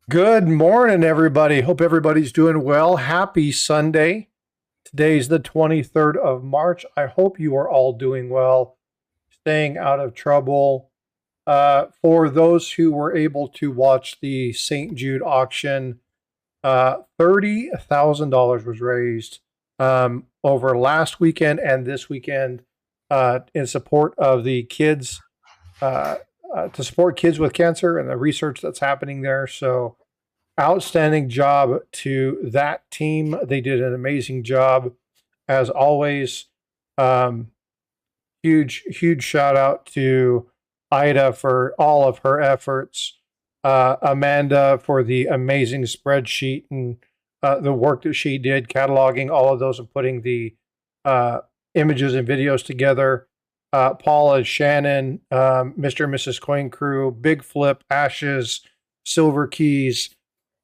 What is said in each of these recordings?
Good morning, everybody. Hope everybody's doing well. Happy Sunday. Today's the 23rd of March. I hope you are all doing well, staying out of trouble. For those who were able to watch the St. Jude auction, $30,000 was raised over last weekend and this weekend in support of the kids, to support kids with cancer and the research that's happening there. So, outstanding job to that team. They did an amazing job, as always. Um, huge shout out to Ida for all of her efforts. Amanda for the amazing spreadsheet and the work that she did, cataloging all of those and putting the uh, images and videos together. Paula, Shannon, Mr. and Mrs. Coin Crew, Big Flip, Ashes, Silver Keys,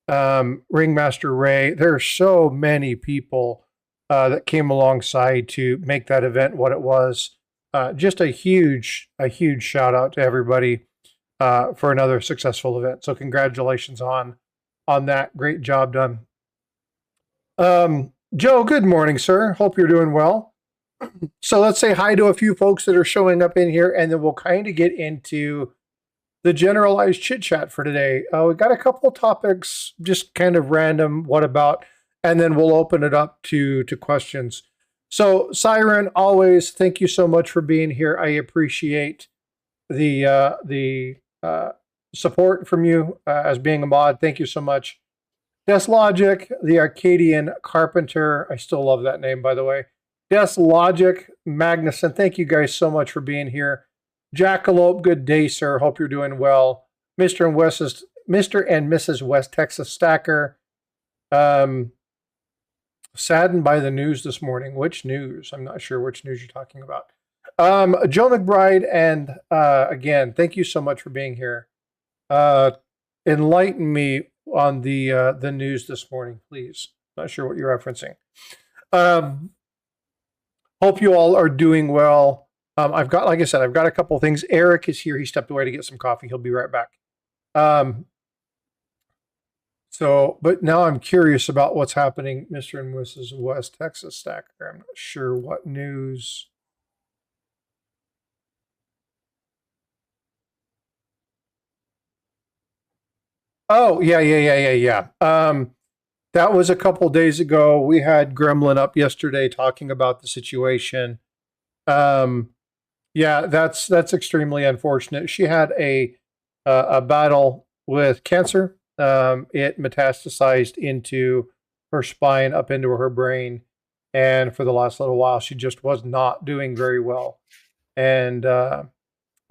Ringmaster Ray. There are so many people that came alongside to make that event what it was. Just a huge shout out to everybody for another successful event. So congratulations on that. Great job done. Joe, good morning, sir. Hope you're doing well. So let's say hi to a few folks that are showing up in here, and then we'll kind of get into the generalized chit chat for today. We got a couple topics, just kind of random. What about? And then we'll open it up to questions. So, Siren, always thank you so much for being here. I appreciate the support from you as being a mod. Thank you so much. Des Logic, the Arcadian Carpenter. I still love that name, by the way. Des Logic, Magnuson. Thank you guys so much for being here. Jackalope, good day, sir. Hope you're doing well. Mr. and Mrs. West Texas Stacker. Saddened by the news this morning. Which news? I'm not sure which news you're talking about. Joe McBride, and again, thank you so much for being here. Enlighten me on the news this morning, please. Not sure what you're referencing. Hope you all are doing well. I've got, like I said, I've got a couple of things. Eric is here. He stepped away to get some coffee. He'll be right back. But now I'm curious about what's happening, Mr. and Mrs. West Texas Stacker. I'm not sure what news. Oh, yeah. That was a couple days ago. We had Gremlin up yesterday talking about the situation. Um, yeah, that's extremely unfortunate. She had a battle with cancer. It metastasized into her spine, up into her brain, and for the last little while, she just was not doing very well. And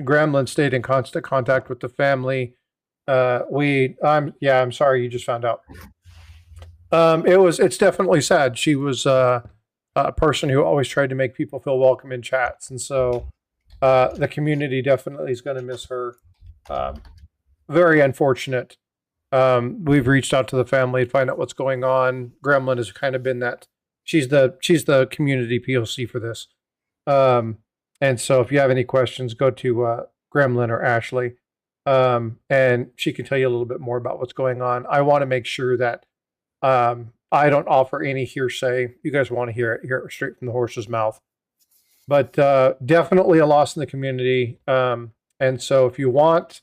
Gremlin stayed in constant contact with the family. I'm sorry you just found out. It's definitely sad. She was a person who always tried to make people feel welcome in chats, and so the community definitely is going to miss her. Very unfortunate. We've reached out to the family to find out what's going on. Gremlin has kind of been that. She's the community POC for this. And so if you have any questions, go to Gremlin or Ashley, and she can tell you a little bit more about what's going on. I want to make sure that I don't offer any hearsay. You guys want to hear it straight from the horse's mouth. But definitely a loss in the community. And so if you want,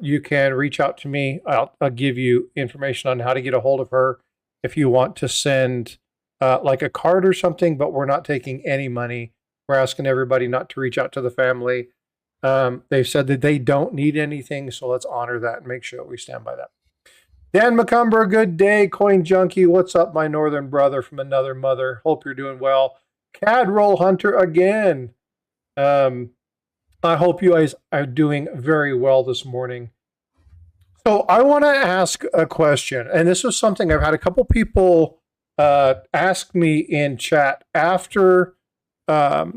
you can reach out to me. I'll give you information on how to get a hold of her if you want to send like a card or something, but we're not taking any money. We're asking everybody not to reach out to the family. They've said that they don't need anything, so let's honor that and make sure we stand by that. Dan McCumber, good day. Coin Junkie, what's up, my northern brother from another mother? Hope you're doing well. Cad Roll Hunter again. I hope you guys are doing very well this morning. So I want to ask a question, and this is something I've had a couple people ask me in chat after a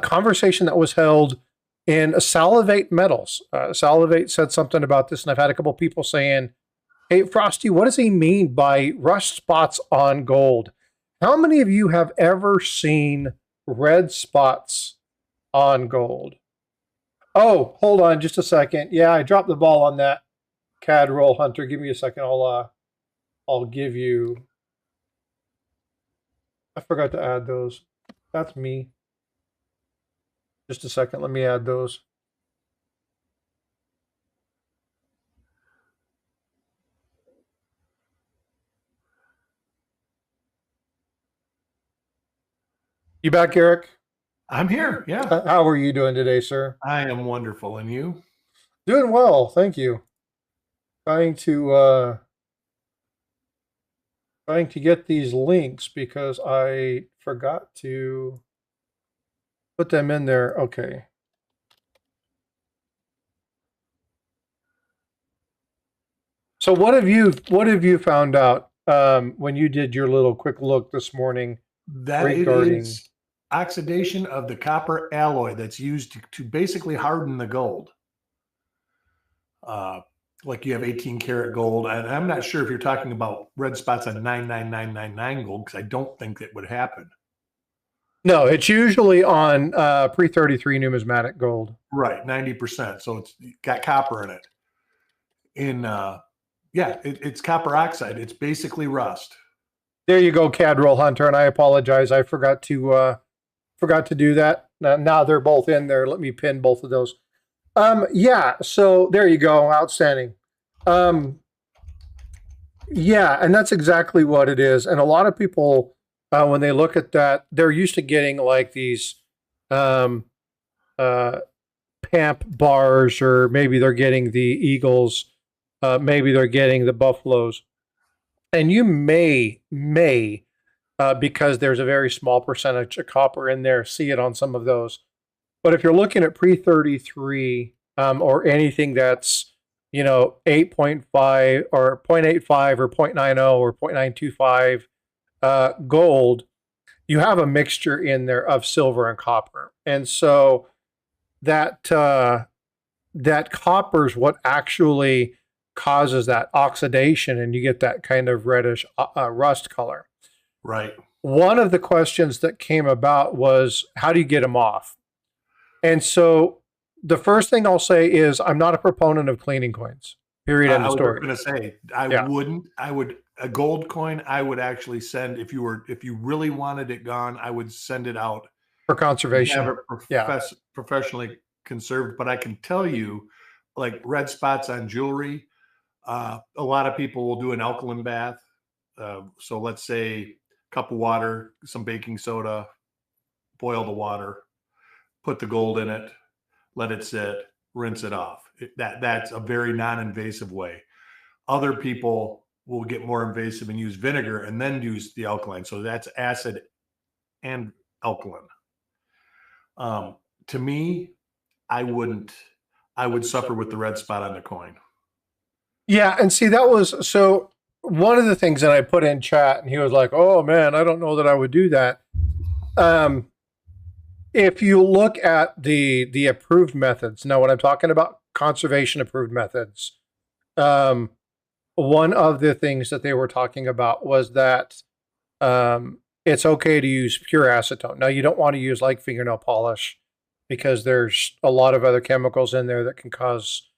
conversation that was held in Salivate Metals. Salivate said something about this, and I've had a couple people saying, "Hey, Frosty, what does he mean by rust spots on gold?" How many of you have ever seen red spots on gold? Oh, hold on just a second. Yeah, I dropped the ball on that. CAD roll hunter. Give me a second. I'll give you. I forgot to add those. That's me. Just a second. Let me add those. You back, Eric? I'm here. Yeah. How are you doing today, sir? I am wonderful. And you? Doing well, thank you. Trying to get these links because I forgot to put them in there. Okay. So what have you found out when you did your little quick look this morning That it regarding is oxidation of the copper alloy that's used to basically harden the gold. Like you have 18 karat gold. And I'm not sure if you're talking about red spots on 99999 gold, because I don't think that would happen. No, it's usually on pre-33 numismatic gold. Right, 90%. So it's got copper in it. It's copper oxide. It's basically rust. There you go, CAD roll hunter, and I apologize. I forgot to do that. Now they're both in there. Let me pin both of those. Yeah, so there you go. Outstanding. Yeah, and that's exactly what it is. And a lot of people, when they look at that, they're used to getting like these PAMP bars, or maybe they're getting the Eagles, maybe they're getting the Buffaloes. And you may, because there's a very small percentage of copper in there, see it on some of those. But if you're looking at pre-33 or anything that's, 8.5 or 0.85 or 0.90 or 0.925 gold, you have a mixture in there of silver and copper. And so that copper is what actually causes that oxidation, and you get that kind of reddish rust color. Right. One of the questions that came about was, how do you get them off? And so the first thing I'll say is, I'm not a proponent of cleaning coins. Period. End of story. I was going to say, I would, a gold coin, I would actually send, if you really wanted it gone, I would send it out for conservation. Have it professionally conserved. But I can tell you, like red spots on jewelry, a lot of people will do an alkaline bath. So let's say a cup of water, some baking soda, boil the water, put the gold in it, let it sit, rinse it off. That's a very non-invasive way. Other people will get more invasive and use vinegar and then use the alkaline. So that's acid and alkaline. To me, I would suffer with the red spot on the coin. Yeah, and see, that was so one of the things that I put in chat, and he was like, "Oh man, I don't know that I would do that." If you look at the approved methods, now when I'm talking about conservation approved methods, one of the things that they were talking about was that it's okay to use pure acetone. Now, you don't want to use like fingernail polish, because there's a lot of other chemicals in there that can cause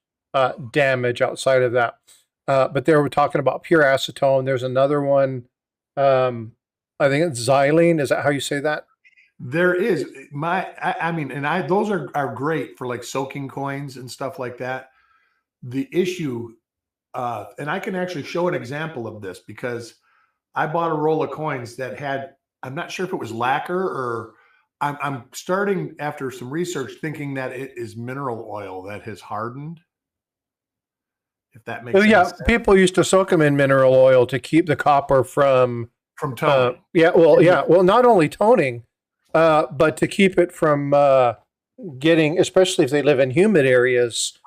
damage outside of that. But they were talking about pure acetone. There's another one. I think it's xylene. Is that how you say that? There is those are great for like soaking coins and stuff like that. The issue, and I can actually show an example of this, because I bought a roll of coins that had, I'm not sure if it was lacquer, or I'm starting after some research thinking that it is mineral oil that has hardened. If that makes sense. People used to soak them in mineral oil to keep the copper from toning. Well, not only toning, but to keep it from getting, especially if they live in humid areas,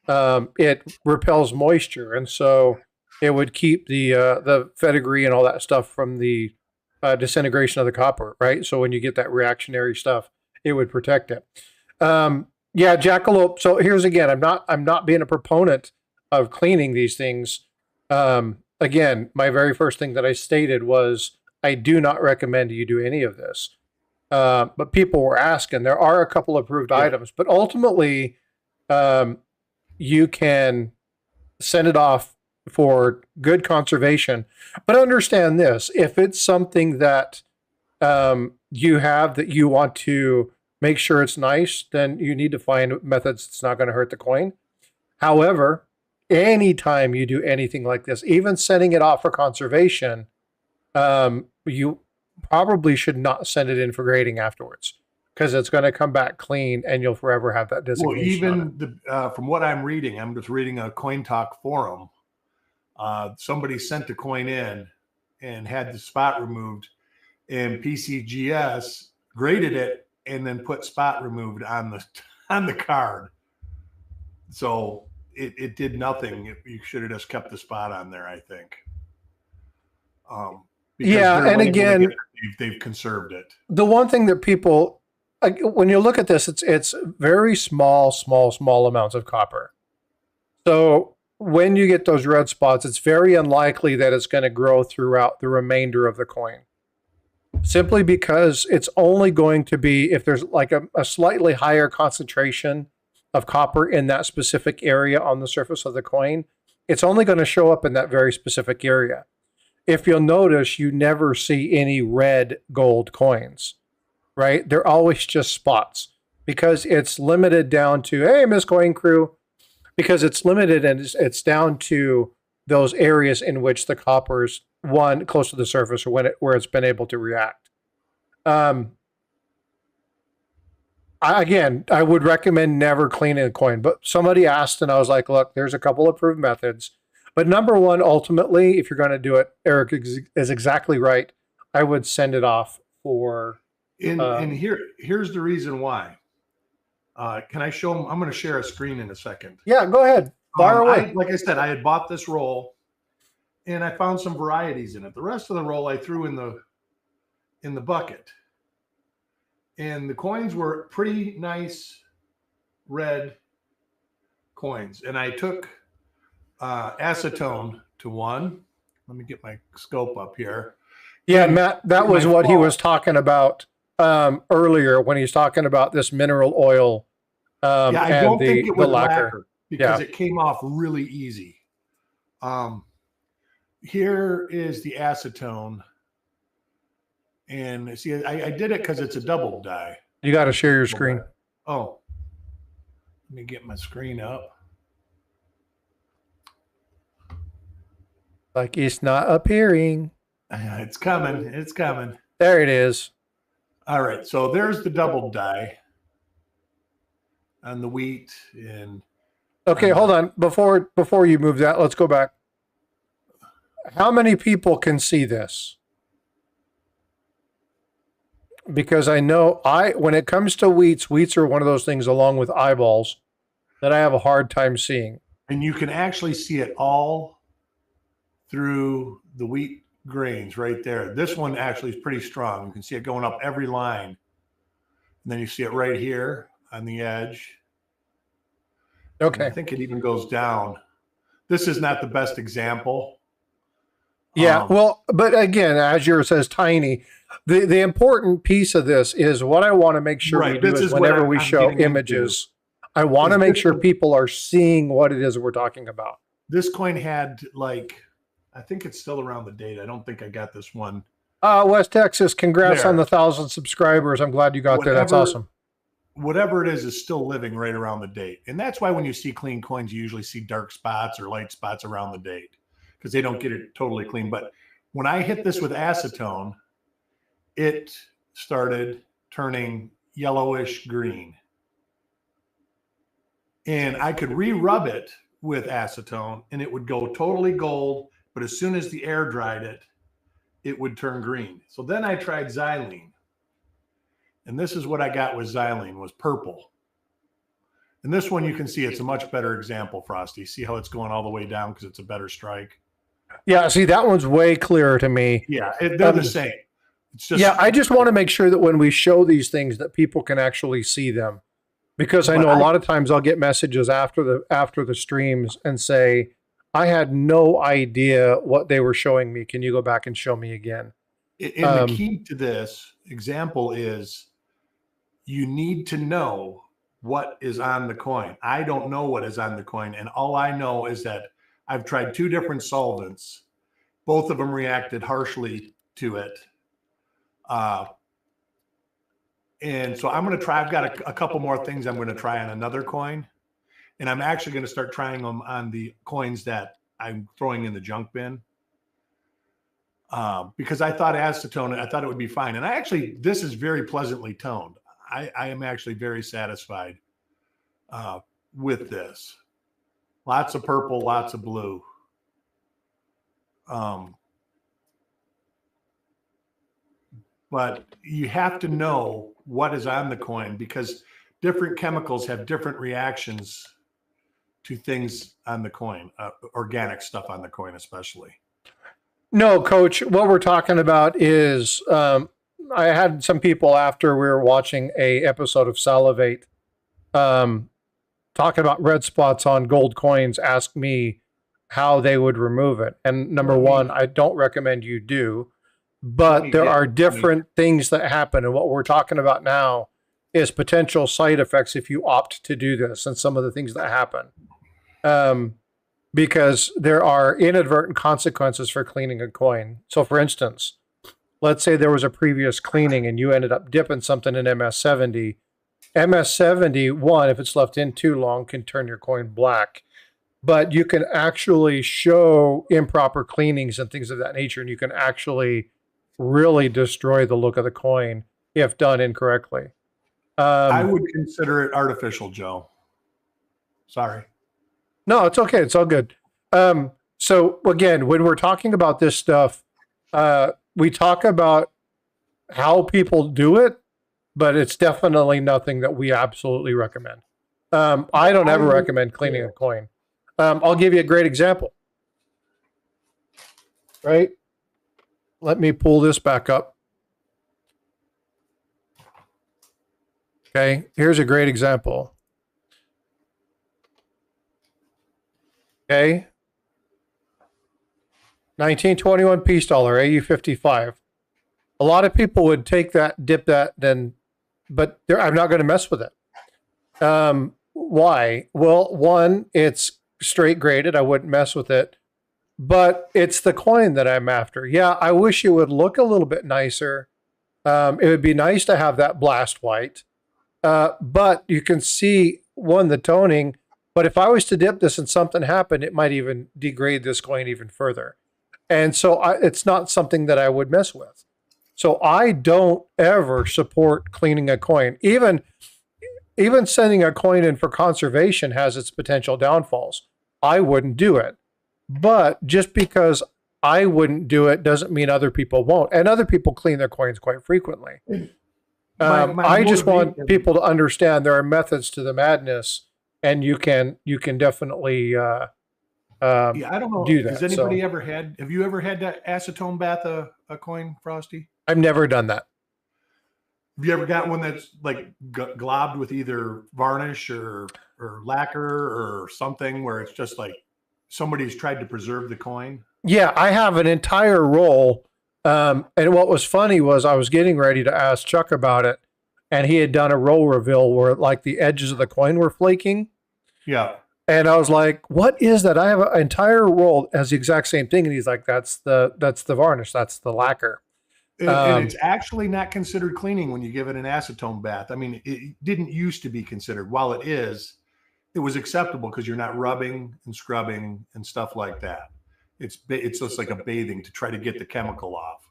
it repels moisture, and so it would keep the filigree and all that stuff from the disintegration of the copper, right? So when you get that reactionary stuff, it would protect it. Jackalope. So here's again, I'm not being a proponent of cleaning these things. Again, my very first thing that I stated was, I do not recommend you do any of this. But people were asking. There are a couple approved items, but ultimately, you can send it off for good conservation. But understand this: if it's something that you have that you want to make sure it's nice, then you need to find methods that's not going to hurt the coin. However, anytime you do anything like this, even setting it off for conservation, you probably should not send it in for grading afterwards because it's going to come back clean and you'll forever have that designation. Well, even from what I'm reading, I'm just reading a Coin Talk forum. Somebody sent a coin in and had the spot removed, and PCGS graded it and then put spot removed on the card. So it did nothing. You should have just kept the spot on there, I think. Yeah, and again, they've conserved it. The one thing that people, when you look at this, it's very small amounts of copper. So when you get those red spots, it's very unlikely that it's going to grow throughout the remainder of the coin. Simply because it's only going to be if there's like a slightly higher concentration of copper in that specific area on the surface of the coin, it's only going to show up in that very specific area. If you'll notice, you never see any red gold coins, right? They're always just spots because it's limited down to, hey, Miss Coin Crew, because it's limited and it's down to those areas in which the copper's one close to the surface or where it's been able to react. I would recommend never cleaning a coin, but somebody asked and I was like, look, there's a couple approved methods. But number one, ultimately, if you're going to do it, Eric is exactly right. I would send it off for. And here's the reason why. Can I show them? I'm going to share a screen in a second. Yeah, go ahead. Fire away. Like I said, I had bought this roll, and I found some varieties in it. The rest of the roll I threw in the bucket, and the coins were pretty nice red coins. And I took acetone to one. Let me get my scope up here. Yeah, Matt, that was what he was talking about earlier when he's talking about this mineral oil. I don't think it was lacquer because it came off really easy. Here is the acetone. And see, I did it because it's a double die. You got to share your screen. Oh, let me get my screen up. Like it's not appearing. It's coming. It's coming. There it is. All right. So there's the double die on the wheat. And okay, hold on. Before you move that, let's go back. How many people can see this? Because I know when it comes to wheats are one of those things along with eyeballs that I have a hard time seeing. And you can actually see it all through the wheat grains right there. This one actually is pretty strong. You can see it going up every line. And then you see it right here on the edge. Okay. And I think it even goes down. This is not the best example. Yeah, well, but again, as yours says, tiny. The important piece of this is what I want to make sure we do is whenever we show images, I want to make sure people are seeing what it is we're talking about. This coin had I think it's still around the date. I don't think I got this one. West Texas, congrats on the 1,000 subscribers. I'm glad you got there. That's awesome. Whatever it is still living right around the date. And that's why when you see clean coins, you usually see dark spots or light spots around the date because they don't get it totally clean. But when I hit this with acetone, it started turning yellowish green. And I could re-rub it with acetone and it would go totally gold. But as soon as the air dried it, it would turn green. So then I tried xylene. And this is what I got with xylene was purple. And this one you can see it's a much better example, Frosty. See how it's going all the way down because it's a better strike? Yeah, see, that one's way clearer to me. Yeah, they're the same. It's just, I just want to make sure that when we show these things that people can actually see them. Because I know a lot of times I'll get messages after the streams and say, I had no idea what they were showing me. Can you go back and show me again? And the key to this example is you need to know what is on the coin. I don't know what is on the coin. And all I know is that I've tried 2 different solvents. Both of them reacted harshly to it. And so I'm going to try, I've got a couple more things I'm going to try on another coin. And I'm actually going to start trying them on the coins that I'm throwing in the junk bin. Because I thought acetone, I thought it would be fine. And this is very pleasantly toned. I am actually very satisfied with this. Lots of purple, lots of blue. But you have to know what is on the coin, because different chemicals have different reactions to things on the coin, organic stuff on the coin especially. No, Coach, what we're talking about is I had some people after we were watching a episode of Salivate talking about red spots on gold coins ask me how they would remove it. And number one, I don't recommend you do, but there are different things that happen. And what we're talking about now is potential side effects if you opt to do this and some of the things that happen. Because there are inadvertent consequences for cleaning a coin. So for instance, let's say there was a previous cleaning and you ended up dipping something in MS70. MS70, one, if it's left in too long, can turn your coin black. But you can actually show improper cleanings and things of that nature, and you can actually really destroy the look of the coin if done incorrectly. I would consider it artificial, Joe. Sorry. No, it's okay. It's all good. So again, when we're talking about this stuff, we talk about how people do it, but it's definitely nothing that we absolutely recommend. I don't ever recommend cleaning a coin. I'll give you a great example. Right? Let me pull this back up. Okay, here's a great example. Okay. 1921 peace dollar, AU55. A lot of people would take that, dip that, but I'm not going to mess with it. Why? Well, one, it's straight graded. I wouldn't mess with it, but it's the coin that I'm after. Yeah, I wish it would look a little bit nicer. It would be nice to have that blast white, but you can see, one, the toning. But if I was to dip this and something happened, it might even degrade this coin even further. And so it's not something that I would mess with. So I don't ever support cleaning a coin. Even sending a coin in for conservation has its potential downfalls. I wouldn't do it. But just because I wouldn't do it doesn't mean other people won't. And other people clean their coins quite frequently. I just want people to understand there are methods to the madness. And you can definitely I don't know. do that. Has anybody ever have you ever had that acetone bath a coin, Frosty? I've never done that. Have you ever got one that's like globbed with either varnish or lacquer or something where it's just like somebody's tried to preserve the coin? Yeah, I have an entire roll. And what was funny was I was getting ready to ask Chuck about it, and he had done a roll reveal where like the edges of the coin were flaking. Yeah. And I was like, what is that? I have an entire roll as the exact same thing. And he's like, that's the varnish. That's the lacquer. And it's actually not considered cleaning when you give it an acetone bath. I mean, it didn't used to be considered. While it is, it was acceptable because you're not rubbing and scrubbing and stuff like that. It's just like a bathing to try to get the chemical off.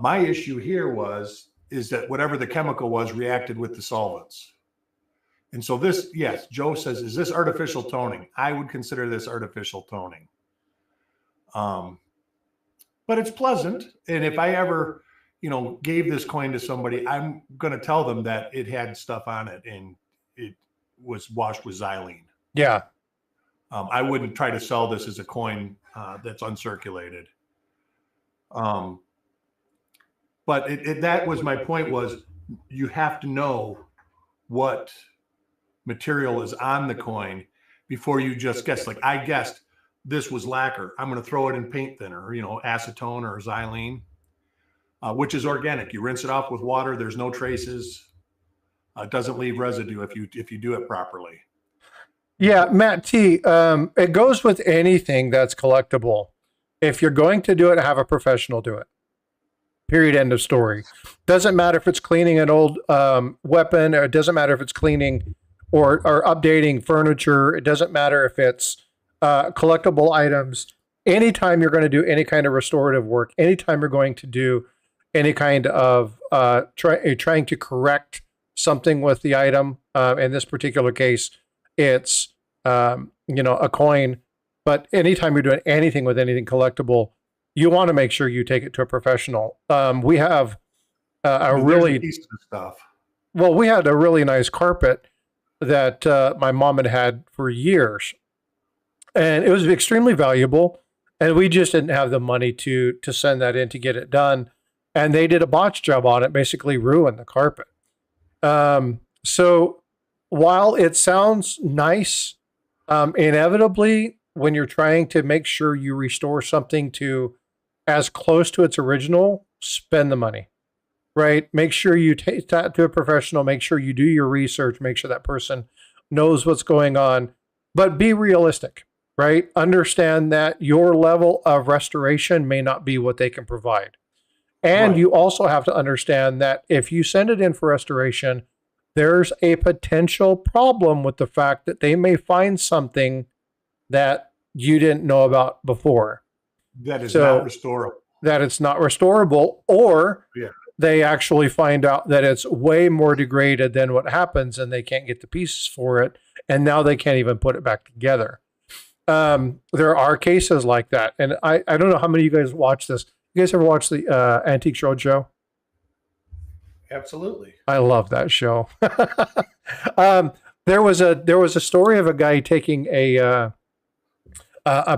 My issue here is that whatever the chemical was reacted with the solvents. And so this, yes, Joe says, is this artificial toning? I would consider this artificial toning. But it's pleasant. And if I ever, gave this coin to somebody, I'm going to tell them that it had stuff on it and it was washed with xylene. Yeah. I wouldn't try to sell this as a coin that's uncirculated. But that was my point, was you have to know what material is on the coin before you just guess. Like I guessed this was lacquer. I'm going to throw it in paint thinner, acetone or xylene, which is organic. You rinse it off with water. There's no traces. It doesn't leave residue if you do it properly. Yeah, Matt T. It goes with anything that's collectible. If you're going to do it, have a professional do it. Period. End of story. Doesn't matter if it's cleaning an old weapon, or it doesn't matter if it's cleaning or updating furniture. It doesn't matter if it's collectible items. Anytime you're going to do any kind of restorative work, anytime you're going to do any kind of trying to correct something with the item, in this particular case, it's a coin. But anytime you're doing anything with anything collectible, you want to make sure you take it to a professional. We have a really piece of stuff. well, we had a really nice carpet that my mom had for years, and it was extremely valuable. And we just didn't have the money to send that in to get it done. And they did a botch job on it, basically ruined the carpet. So while it sounds nice, inevitably, when you're trying to make sure you restore something to as close to its original, spend the money, right? Make sure you take that to a professional, make sure you do your research, make sure that person knows what's going on, but be realistic, right? Understand that your level of restoration may not be what they can provide. And Right. you also have to understand that if you send it in for restoration, there's a potential problem with the fact that they may find something that you didn't know about before. That is So not restorable. that it's not restorable, or Yeah. they actually find out that it's way more degraded than what happens and they can't get the pieces for it. And now they can't even put it back together. There are cases like that. And I don't know how many of you guys watch this. You guys ever watch the Antique Roadshow? Absolutely. I love that show. There was a story of a guy taking a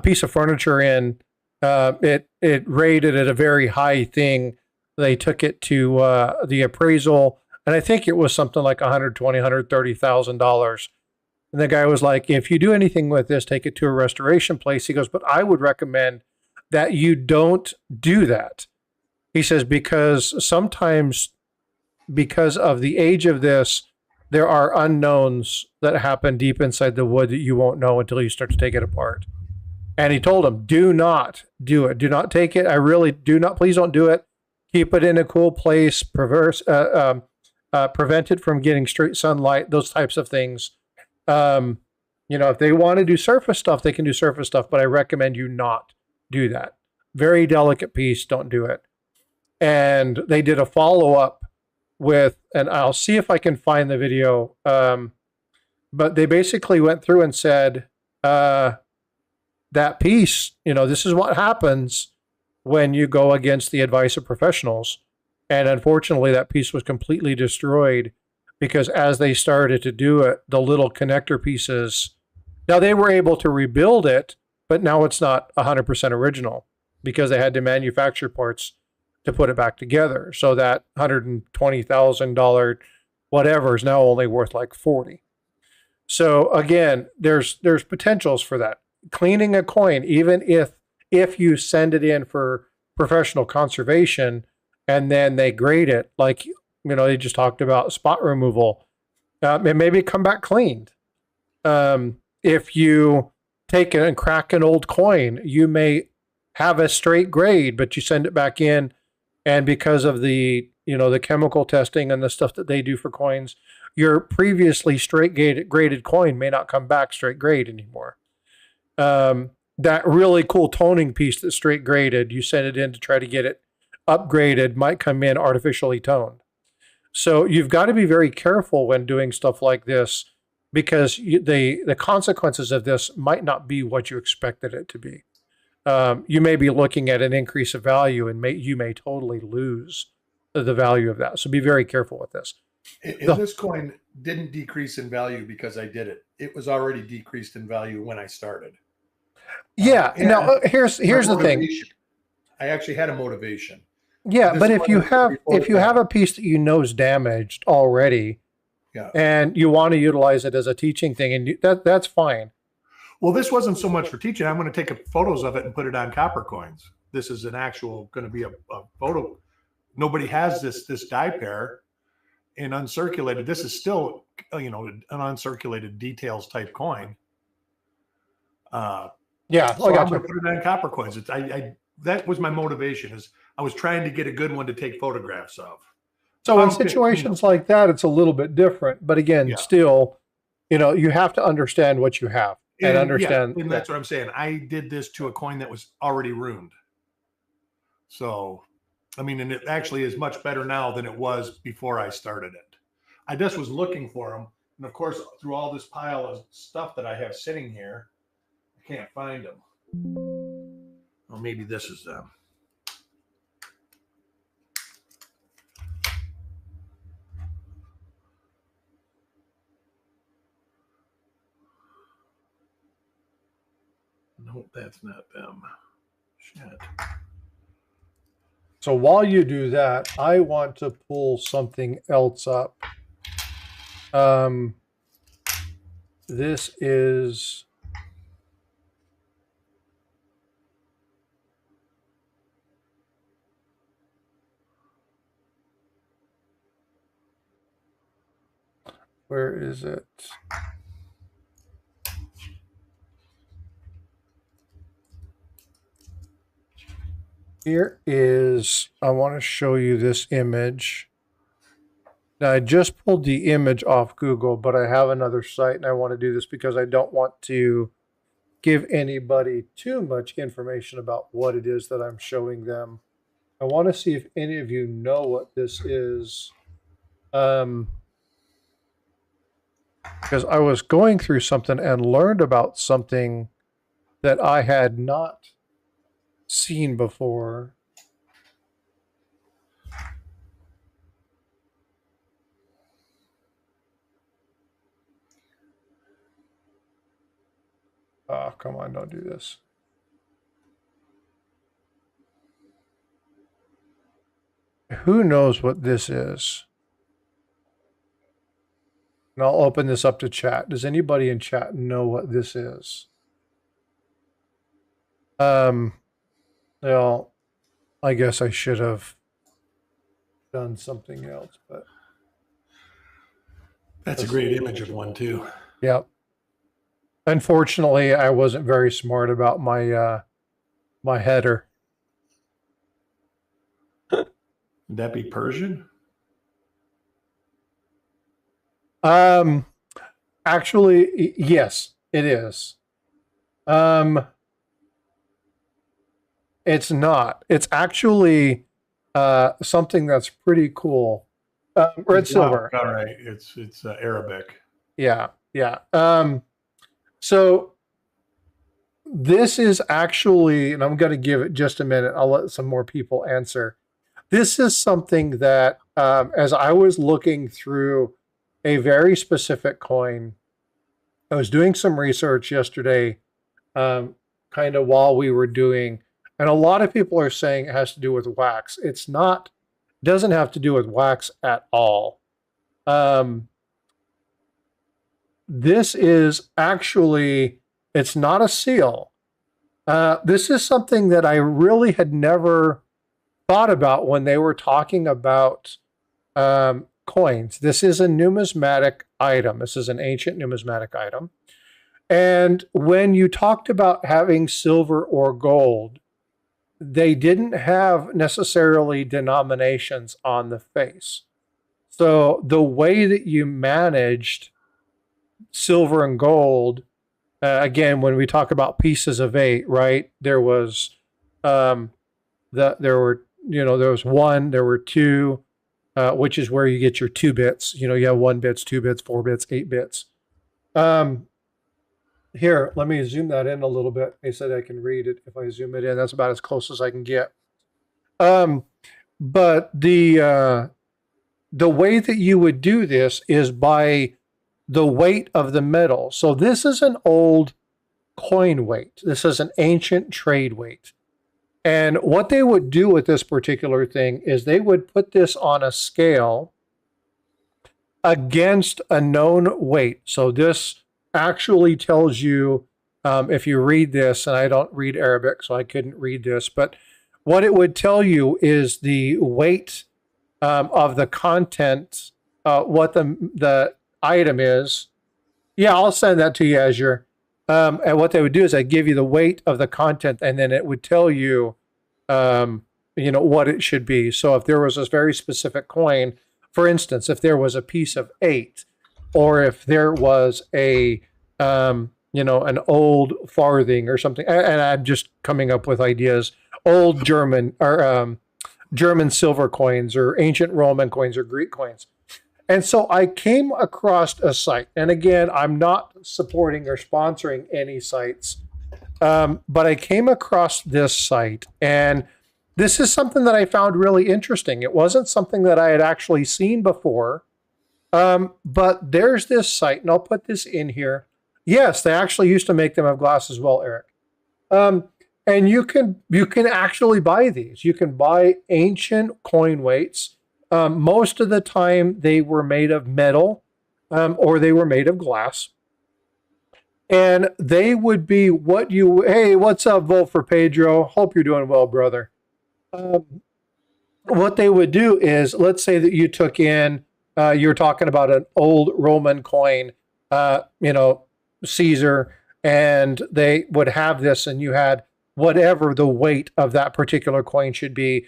piece of furniture in. It rated at a very high thing. They took it to the appraisal, and I think it was something like $120,000, $130,000. And the guy was like, "If you do anything with this, take it to a restoration place." He goes, "But I would recommend that you don't do that." He says, because sometimes, because of the age of this, there are unknowns that happen deep inside the wood that you won't know until you start to take it apart. And he told him, do not do it. Do not take it. I really do not. Please don't do it. Keep it in a cool place. Prevent it from getting straight sunlight, those types of things. If they want to do surface stuff, they can do surface stuff, but I recommend you not do that. Very delicate piece. Don't do it. And they did a follow-up with, and I'll see if I can find the video. But they basically went through and said, that piece, this is what happens when you go against the advice of professionals. And unfortunately, that piece was completely destroyed because as they started to do it, the little connector pieces, now they were able to rebuild it, but now it's not 100% original because they had to manufacture parts to put it back together. So that $120,000 whatever is now only worth like 40. So again, there's potentials for that. Cleaning a coin, even if you send it in for professional conservation and then they grade it, like they just talked about spot removal, and maybe come back cleaned. If you take it and crack an old coin, you may have a straight grade, but you send it back in, and because of the the chemical testing and the stuff that they do for coins, your previously straight graded coin may not come back straight grade anymore. That really cool toning piece that's straight graded, you send it in to try to get it upgraded, might come in artificially toned. So you've got to be very careful when doing stuff like this because the consequences of this might not be what you expected it to be. You may be looking at an increase of value and you may totally lose the value of that. So be very careful with this. And this coin didn't decrease in value because I did it. It was already decreased in value when I started. Yeah. Now here's the thing. I actually had a motivation. Yeah, but if you have a piece that you know is damaged already, yeah, and you want to utilize it as a teaching thing, and that's fine. Well, this wasn't so much for teaching. I'm going to take photos of it and put it on copper coins. This is an actual going to be a photo. Nobody has this die pair in uncirculated. This is still an uncirculated details type coin. Yeah, So I I'm got going you. to put it on copper coins. That was my motivation. Is I was trying to get a good one to take photographs of. So in Found 15. situations like that, it's a little bit different. But again, Yeah. still, you have to understand what you have and And yeah, understand and that. that's what I'm saying. I did this to a coin that was already ruined. So, I mean, and it actually is much better now than it was before I started it. I just was looking for them. And of course, through all this pile of stuff that I have sitting here, I can't find them. Well, maybe this is them. No, that's not them. Shit. So while you do that, I want to pull something else up. This is where is it? Here is, I want to show you this image. Now, I just pulled the image off Google, but I have another site, and I want to do this because I don't want to give anybody too much information about what it is that I'm showing them. I want to see if any of you know what this is. Because I was going through something and learned about something that I had not seen before. Oh, come on, don't do this. Who knows what this is? And I'll open this up to chat. Does anybody in chat know what this is? Well, I guess I should have done something else, but That's a great image of one too. yeah. Unfortunately, I wasn't very smart about my my header. Would that be Persian? Actually, yes, it is. It's not. It's actually something that's pretty cool. Red silver. All right, it's Arabic. Yeah, yeah. So this is actually, and I'm going to give it just a minute. I'll let some more people answer. This is something that, as I was looking through a very specific coin, I was doing some research yesterday, kind of while we were doing, and a lot of people are saying it has to do with wax. It's not, doesn't have to do with wax at all. This is actually, it's not a seal. This is something that I really had never thought about when they were talking about coins. This is a numismatic item. This is an ancient numismatic item. And when you talked about having silver or gold, they didn't have necessarily denominations on the face. So the way that you managed silver and gold, again, when we talk about pieces of 8, right? There was there was 1, there were 2, which is where you get your 2 bits. You have 1 bits, 2 bits, 4 bits, 8 bits. Here, let me zoom that in a little bit. They said I can read it if I zoom it in. That's about as close as I can get. But the way that you would do this is by the weight of the metal. So this is an old coin weight. This is an ancient trade weight. And what they would do with this particular thing is they would put this on a scale against a known weight. So this actually tells you, if you read this, and I don't read Arabic, so I couldn't read this, but what it would tell you is the weight of the content, what the item is. Yeah, I'll send that to you, Azure. And what they would do is they give you the weight of the content, and then it would tell you, what it should be. So if there was a very specific coin, for instance, if there was a piece of 8, or if there was an old farthing or something, and I'm just coming up with ideas, old German or German silver coins or ancient Roman coins or Greek coins. And so I came across a site, and again, I'm not supporting or sponsoring any sites, but I came across this site, and this is something that I found really interesting. It wasn't something that I had actually seen before, but there's this site, and I'll put this in here. Yes, they actually used to make them of glass as well, Eric. And you can actually buy these. You can buy ancient coin weights. Most of the time, they were made of metal, or they were made of glass. And they would be hey, what's up, Volt for Pedro? Hope you're doing well, brother. What they would do is, let's say that you took in, you're talking about an old Roman coin, Caesar, and they would have this, and you had whatever the weight of that particular coin should be.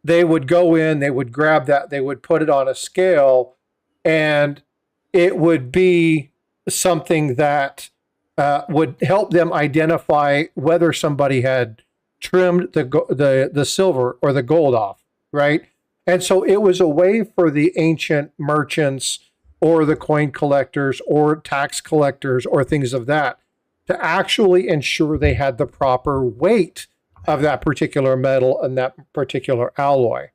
They would go in, they would grab that, they would put it on a scale, and it would be something that would help them identify whether somebody had trimmed the silver or the gold off, right? And so it was a way for the ancient merchants or the coin collectors or tax collectors or things of that to actually ensure they had the proper weight of that particular metal and that particular alloy.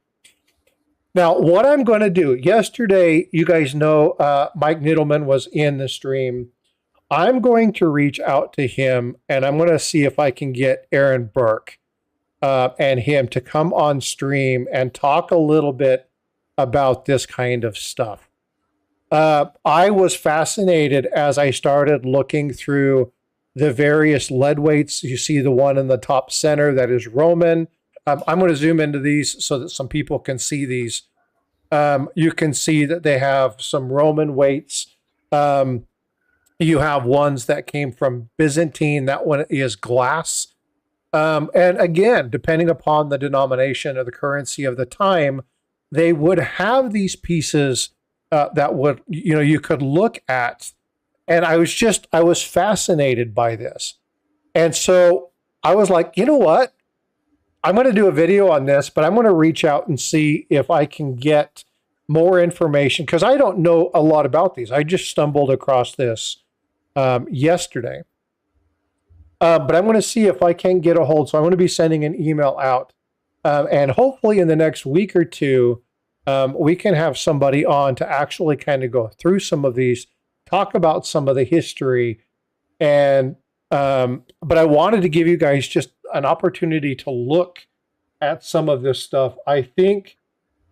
Now, what I'm going to do, yesterday, you guys know Mike Niddleman was in the stream. I'm going to reach out to him, and I'm going to see if I can get Aaron Burke and him to come on stream and talk a little bit about this kind of stuff. I was fascinated as I started looking through the various lead weights. You see the one in the top center that is Roman. I'm going to zoom into these so that some people can see these. You can see that they have some Roman weights. You have ones that came from Byzantine. That one is glass. And again, depending upon the denomination of the currency of the time, they would have these pieces that would, you could look at. And I was fascinated by this. And so I was like, you know what? I'm going to do a video on this, but I'm going to reach out and see if I can get more information, because I don't know a lot about these. I just stumbled across this yesterday. But I'm going to see if I can get a hold. So I'm going to be sending an email out. And hopefully in the next week or two, we can have somebody on to actually kind of go through some of these, talk about some of the history. And but I wanted to give you guys just an opportunity to look at some of this stuff. I think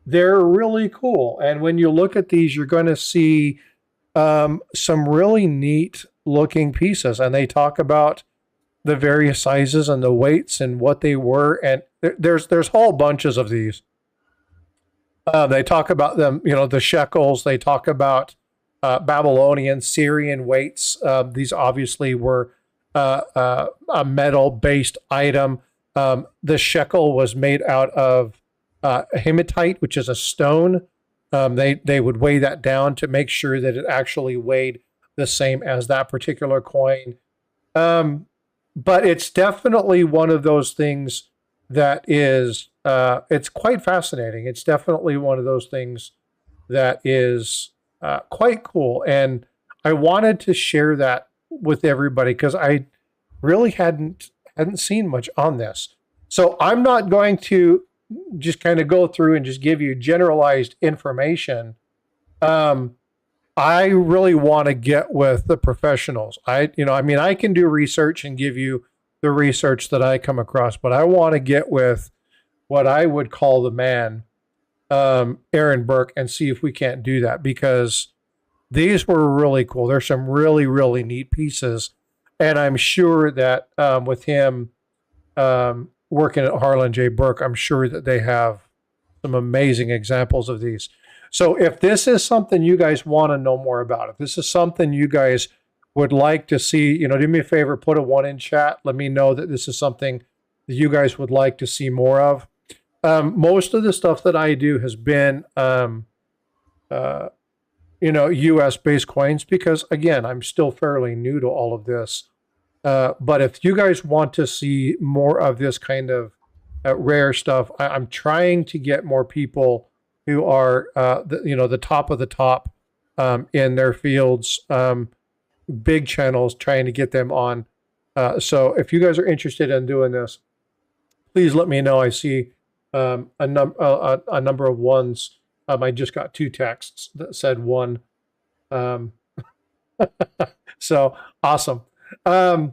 they're really cool. And when you look at these, you're going to see some really neat looking pieces. And they talk about the various sizes and the weights and what they were. And there's whole bunches of these. They talk about them, the shekels. They talk about Babylonian, Syrian weights. These obviously were a metal-based item. The shekel was made out of hematite, which is a stone. They would weigh that down to make sure that it actually weighed the same as that particular coin. But it's definitely one of those things that is, it's quite fascinating. It's definitely one of those things that is quite cool. And I wanted to share that with everybody because I really hadn't seen much on this. So I'm not going to just kind of go through and just give you generalized information. I really want to get with the professionals. I can do research and give you the research that I come across, but I want to get with what I would call the man, Aaron Burke, and see if we can't do that, because these were really cool. There's some really, really neat pieces. And I'm sure that with him working at Harlan J. Burke, I'm sure that they have some amazing examples of these. So if this is something you guys want to know more about, if this is something you guys would like to see, do me a favor, put a 1 in chat. Let me know that this is something that you guys would like to see more of. Most of the stuff that I do has been, US based coins because, again, I'm still fairly new to all of this. But if you guys want to see more of this kind of rare stuff, I'm trying to get more people who are, the top of the top in their fields, big channels, trying to get them on. So if you guys are interested in doing this, please let me know. I see a number of ones. I just got 2 texts that said 1. So awesome. Yeah.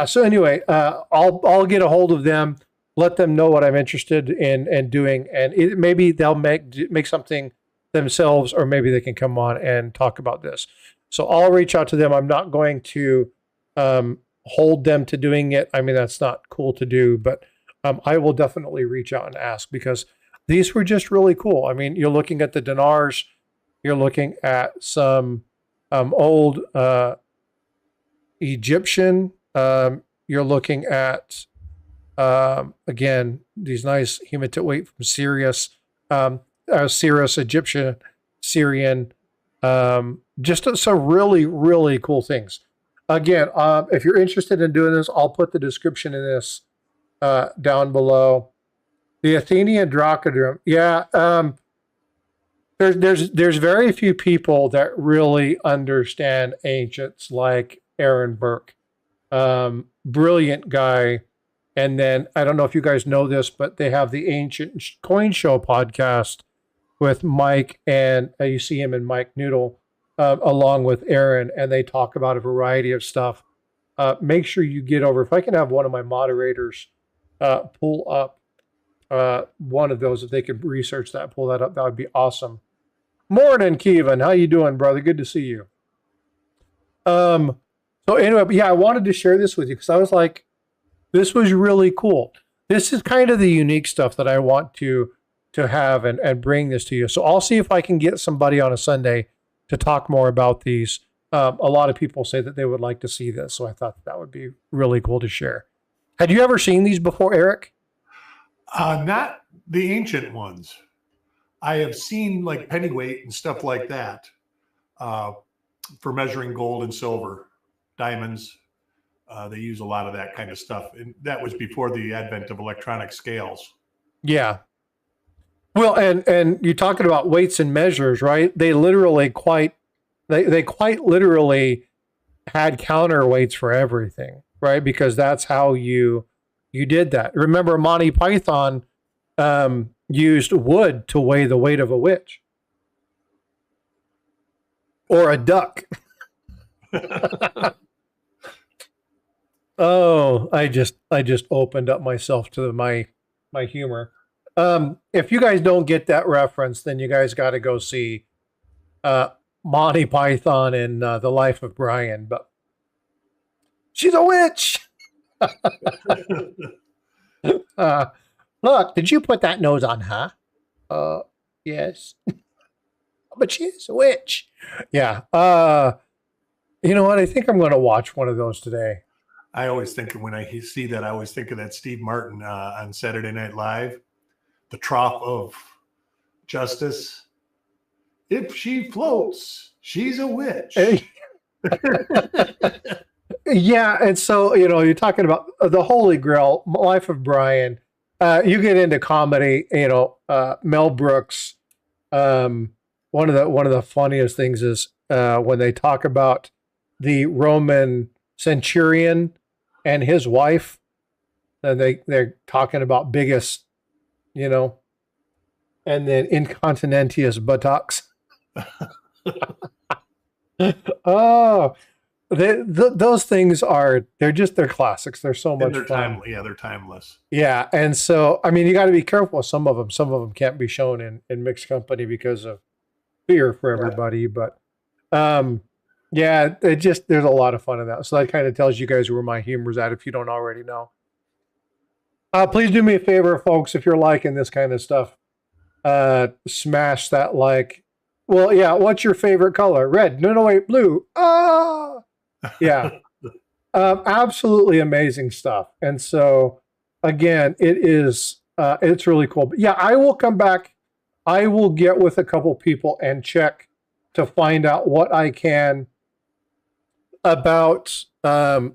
So anyway, I'll get a hold of them, let them know what I'm interested in doing, and maybe they'll make something themselves, or maybe they can come on and talk about this. So I'll reach out to them. I'm not going to hold them to doing it. I mean, that's not cool to do, but I will definitely reach out and ask, because these were just really cool. I mean, you're looking at the dinars, you're looking at some old Egyptian, you're looking at, again, these nice hematite weight from Sirius, Egyptian, Syrian, just some really, really cool things. Again, if you're interested in doing this, I'll put the description in this down below. The Athenian Dracodrome. Yeah. There's very few people that really understand ancients like Aaron Burke. Brilliant guy. And then, I don't know if you guys know this, but they have the Ancient Coin Show podcast with Mike, and you see him and Mike Noodle, along with Aaron, and they talk about a variety of stuff. Make sure you get over. If I can have one of my moderators pull up one of those, if they could research that, pull that up, that would be awesome. Morning, Kevin. How you doing, brother? Good to see you. So anyway, but yeah, I wanted to share this with you because I was like, this was really cool. This is kind of the unique stuff that I want to have and bring this to you. So I'll see if I can get somebody on a Sunday to talk more about these. A lot of people say that they would like to see this, so I thought that would be really cool to share. Had you ever seen these before, Eric? Not the ancient ones. I have seen like pennyweight and stuff like that for measuring gold and silver, diamonds. They use a lot of that kind of stuff. And that was before the advent of electronic scales. Yeah. Well, and you're talking about weights and measures, right? They literally they quite literally had counterweights for everything, right? Because that's how you did that. Remember, Monty Python used wood to weigh the weight of a witch or a duck. Oh, I just opened up myself to my humor. If you guys don't get that reference, then you guys got to go see Monty Python and The Life of Brian. But she's a witch. Look, did you put that nose on her? Yes. But she is a witch. Yeah. You know what? I think I'm going to watch one of those today. I always think when I see that, I always think of that Steve Martin on Saturday Night Live, the trough of justice. If she floats, she's a witch. Yeah, and so you're talking about the Holy Grail, Life of Brian. You get into comedy, Mel Brooks. One of the funniest things is when they talk about the Roman centurion and his wife, and they're talking about biggest, and then incontinentious buttocks. Oh, those things they're classics. They're so much fun. They're timeless. Yeah, and so I mean, you got to be careful with some of them. Some of them can't be shown in mixed company because of fear for everybody. Right. But yeah, there's a lot of fun in that. So that kind of tells you guys where my humor's at if you don't already know. Please do me a favor, folks, if you're liking this kind of stuff, smash that like, Well, yeah. What's your favorite color? Red. No, wait, blue. Ah, yeah. Absolutely amazing stuff. And so, again, it's really cool. But yeah, I will come back. I will get with a couple people and check to find out what I can about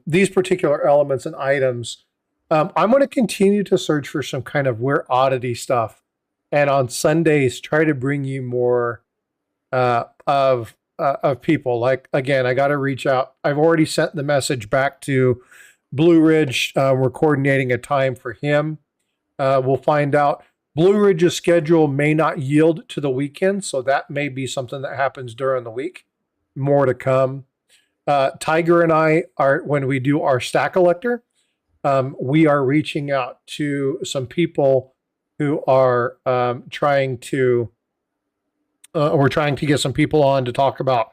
these particular elements and items. I'm going to continue to search for some kind of weird oddity stuff, and on Sundays try to bring you more of people. Like, again, I got to reach out. I've already sent the message back to Blue Ridge. We're coordinating a time for him. We'll find out. Blue Ridge's schedule may not yield to the weekend, so that may be something that happens during the week. More to come. Tiger and I are, when we do our stack collector, we are reaching out to some people who are trying to. We're trying to get some people on to talk about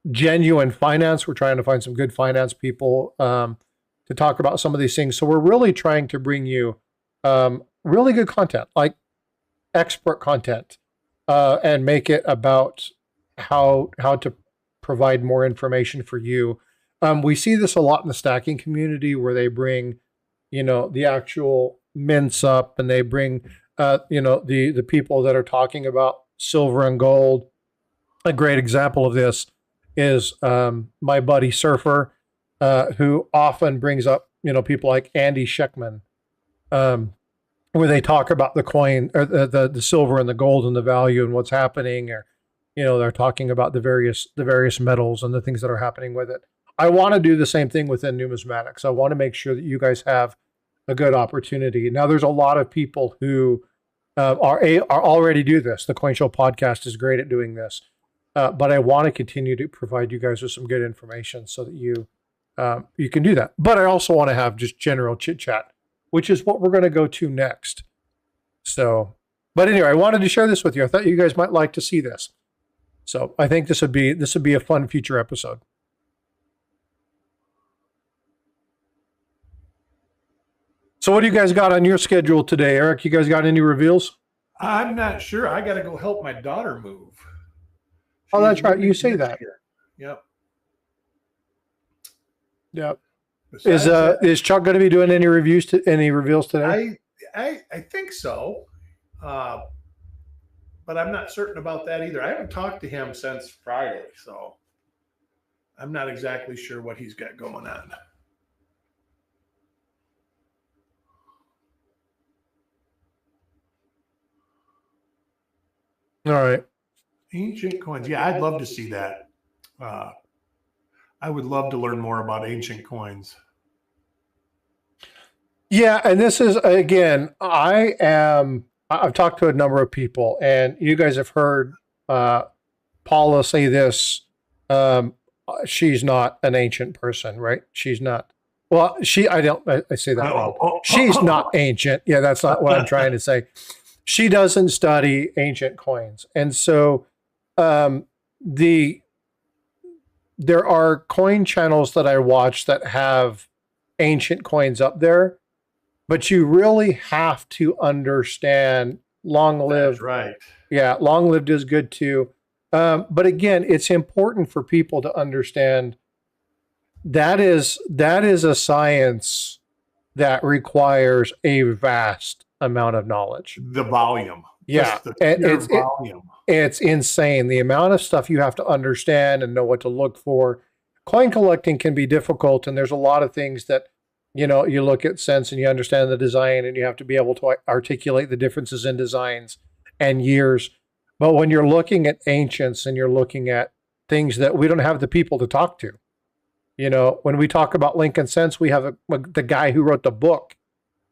genuine finance. We're trying to find some good finance people to talk about some of these things. So we're really trying to bring you really good content, like expert content, and make it about how to provide more information for you. We see this a lot in the stacking community where they bring, the actual mints up, and they bring, the people that are talking about silver and gold. A great example of this is my buddy Surfer, who often brings up, people like Andy Sheckman, where they talk about the coin or the silver and the gold and the value and what's happening, or they're talking about the various metals and the things that are happening with it. I want to do the same thing within numismatics. I want to make sure that you guys have a good opportunity. Now, there's a lot of people who are already do this. The Coin Show podcast is great at doing this, but I want to continue to provide you guys with some good information so that you can do that. But I also want to have just general chit chat, which is what we're going to go to next. So, but anyway, I wanted to share this with you. I thought you guys might like to see this. So I think this would be a fun future episode. So what do you guys got on your schedule today, Eric? You guys got any reveals? I'm not sure. I got to go help my daughter move. Oh, that's right. You say that. Yep. Yep. Is Chuck going to be doing any reveals today? I think so, but I'm not certain about that either. I haven't talked to him since Friday, so I'm not exactly sure what he's got going on. All right. Ancient coins. Yeah, I'd love to see that. I would love to learn more about ancient coins. Yeah, and this is, again, I've talked to a number of people, and you guys have heard Paula say this. She's not an ancient person, right? She's not. Well, I say that wrong. She's not ancient. Yeah, that's not what I'm trying to say. She doesn't study ancient coins. And so there are coin channels that I watch that have ancient coins up there, but you really have to understand long lived. That's right. Yeah, long lived is good too. But again, it's important for people to understand that is a science that requires a vast amount of knowledge. The volume. Yeah. It's insane. The amount of stuff you have to understand and know what to look for. Coin collecting can be difficult, and there's a lot of things that, you look at sense and you understand the design, and you have to be able to articulate the differences in designs and years. But when you're looking at ancients and you're looking at things that we don't have the people to talk to, when we talk about Lincoln Sense, we have the guy who wrote the book.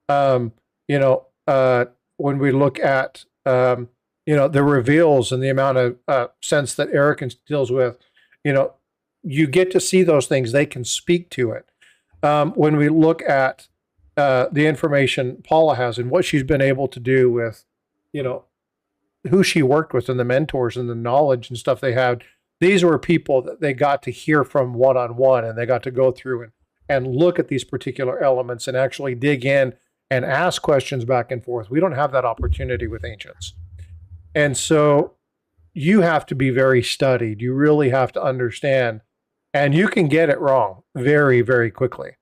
When we look at, the reveals and the amount of sense that Eric deals with, you get to see those things. They can speak to it. When we look at the information Paula has and what she's been able to do with, who she worked with and the mentors and the knowledge and stuff they had, these were people that they got to hear from one-on-one, and they got to go through and look at these particular elements and actually dig in and ask questions back and forth. We don't have that opportunity with ancients. And so you have to be very studied. You really have to understand, and you can get it wrong very, very quickly.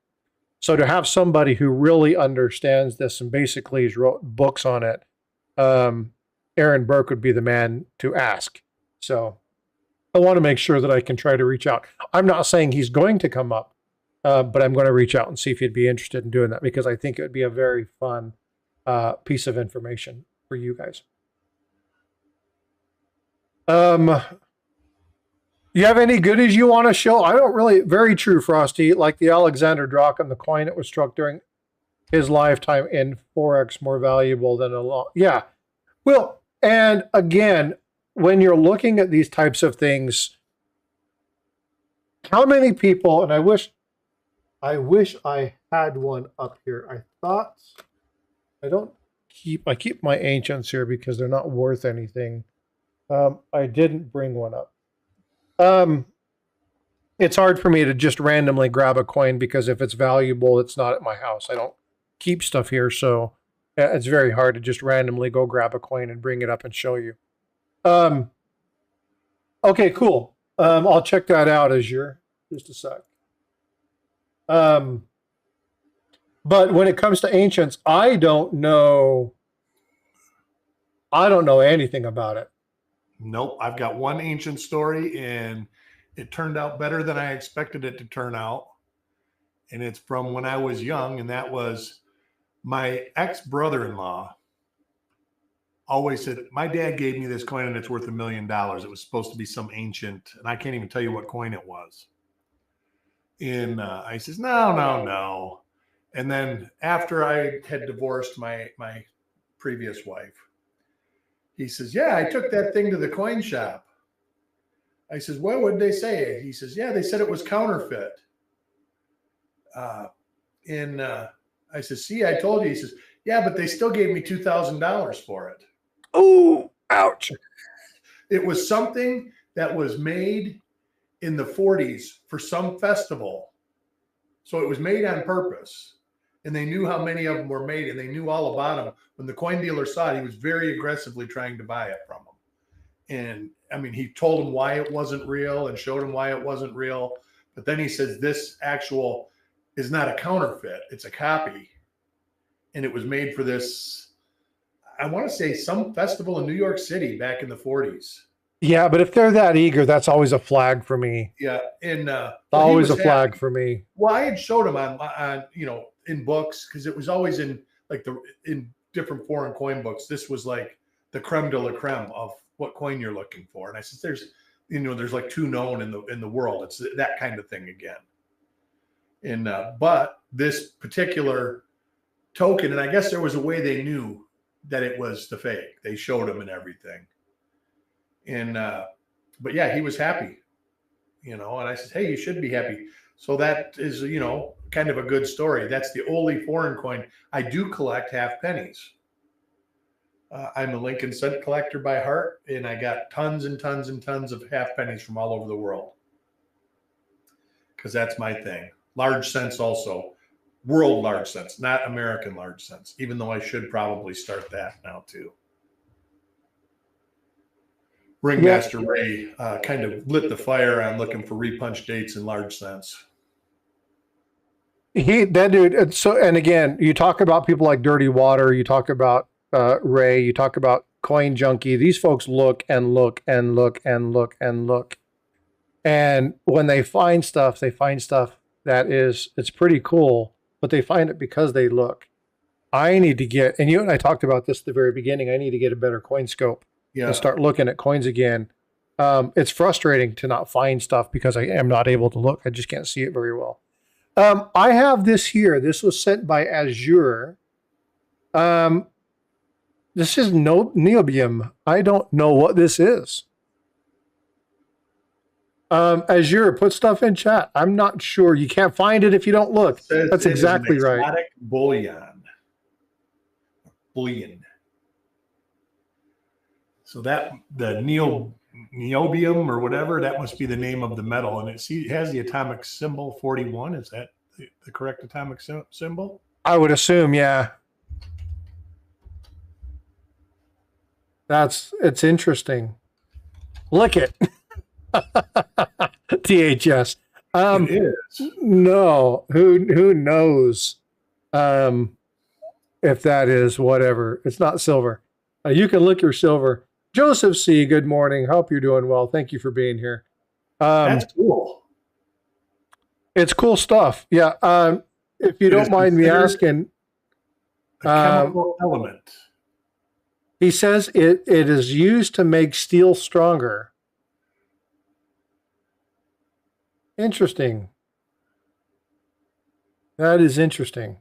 So to have somebody who really understands this and basically has wrote books on it, Aaron Burke would be the man to ask. So I want to make sure that I can try to reach out. I'm not saying he's going to come up, but I'm going to reach out and see if he'd be interested in doing that, because I think it would be a very fun piece of information for you guys. You have any goodies you want to show? I don't really. Very true, Frosty. Like the Alexander Drachma, the coin that was struck during his lifetime in Forex, more valuable than a lot. Yeah. Well, and again, when you're looking at these types of things, how many people? And I wish I had one up here. I thought I don't keep. I keep my ancients here because they're not worth anything. I didn't bring one up. It's hard for me to just randomly grab a coin because if it's valuable, it's not at my house. I don't keep stuff here, so it's very hard to just randomly go grab a coin and bring it up and show you. Okay, cool. I'll check that out, Azure. Just a sec. But when it comes to ancients, I don't know anything about it. Nope. I've got one ancient story, and it turned out better than I expected it to turn out. And it's from when I was young, and that was my ex-brother-in-law always said, my dad gave me this coin and it's worth $1 million. It was supposed to be some ancient, and I can't even tell you what coin it was. And I says, no. And then after I had divorced my previous wife, he says, yeah, I took that thing to the coin shop. I says, well, what did they say? He says, yeah, they said it was counterfeit. I says, see, I told you. He says, yeah, but they still gave me $2,000 for it. Oh, ouch. It was something that was made in the 40s for some festival. So it was made on purpose. And they knew how many of them were made, and they knew all about them. When the coin dealer saw it, he was very aggressively trying to buy it from them. And I mean, he told him why it wasn't real and showed him why it wasn't real. But then he says, this actual is not a counterfeit. It's a copy. And it was made for this, I want to say, some festival in New York City back in the 40s. Yeah, but if they're that eager, that's always a flag for me. Yeah. And always a flag for me. Well, I had showed him on in books, because it was always in in different foreign coin books. This was like the creme de la creme of what coin you're looking for. And I said, there's like two known in the world. It's that kind of thing again. And but this particular token, and I guess there was a way they knew that it was the fake. They showed him and everything. And but yeah, he was happy, and I said, hey, you should be happy. So that is, kind of a good story. That's the only foreign coin. I do collect half pennies. I'm a Lincoln cent collector by heart, and I got tons and tons and tons of half pennies from all over the world, because that's my thing. Large cents also. World large cents, not American large cents, even though I should probably start that now too. Ringmaster Ray kind of lit the fire on looking for repunch dates in large cents. That dude. So, and again, you talk about people like Dirty Water. You talk about Ray. You talk about Coin Junkie. These folks look and look and look and look and look, and when they find stuff that it's pretty cool. But they find it because they look. I need to get, and you and I talked about this at the very beginning, I need to get a better coin scope and start looking at coins again. It's frustrating to not find stuff because I am not able to look. I just can't see it very well. I have this here. This was sent by Azure. This is niobium. I don't know what this is. Azure, put stuff in chat. I'm not sure. You can't find it if you don't look. That's exactly right. Exotic bullion. So that the niobium or whatever, that must be the name of the metal, and it has the atomic symbol 41. Is that the correct atomic symbol? I would assume, yeah. It's interesting. Lick it. THS. It is. No, who knows if that is whatever. It's not silver. You can lick your silver. Joseph C., good morning. Hope you're doing well. Thank you for being here. That's cool. It's cool stuff. Yeah. If you It don't is mind me considered asking, a chemical element. he says it is used to make steel stronger. Interesting. That is interesting.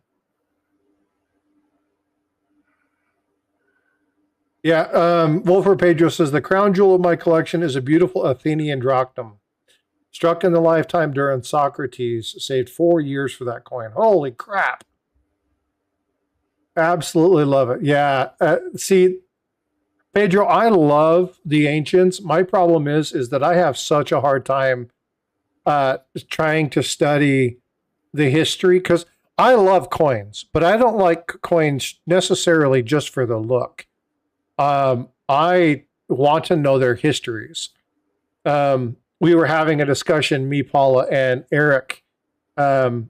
Yeah. Wolfer Pedro says the crown jewel of my collection is a beautiful Athenian drachma. Struck in the lifetime during Socrates, saved 4 years for that coin. Holy crap. Absolutely love it. Yeah. See, Pedro, I love the ancients. My problem is that I have such a hard time trying to study the history because I love coins, but I don't like coins necessarily just for the look. I want to know their histories. We were having a discussion, me, Paula, and Eric, and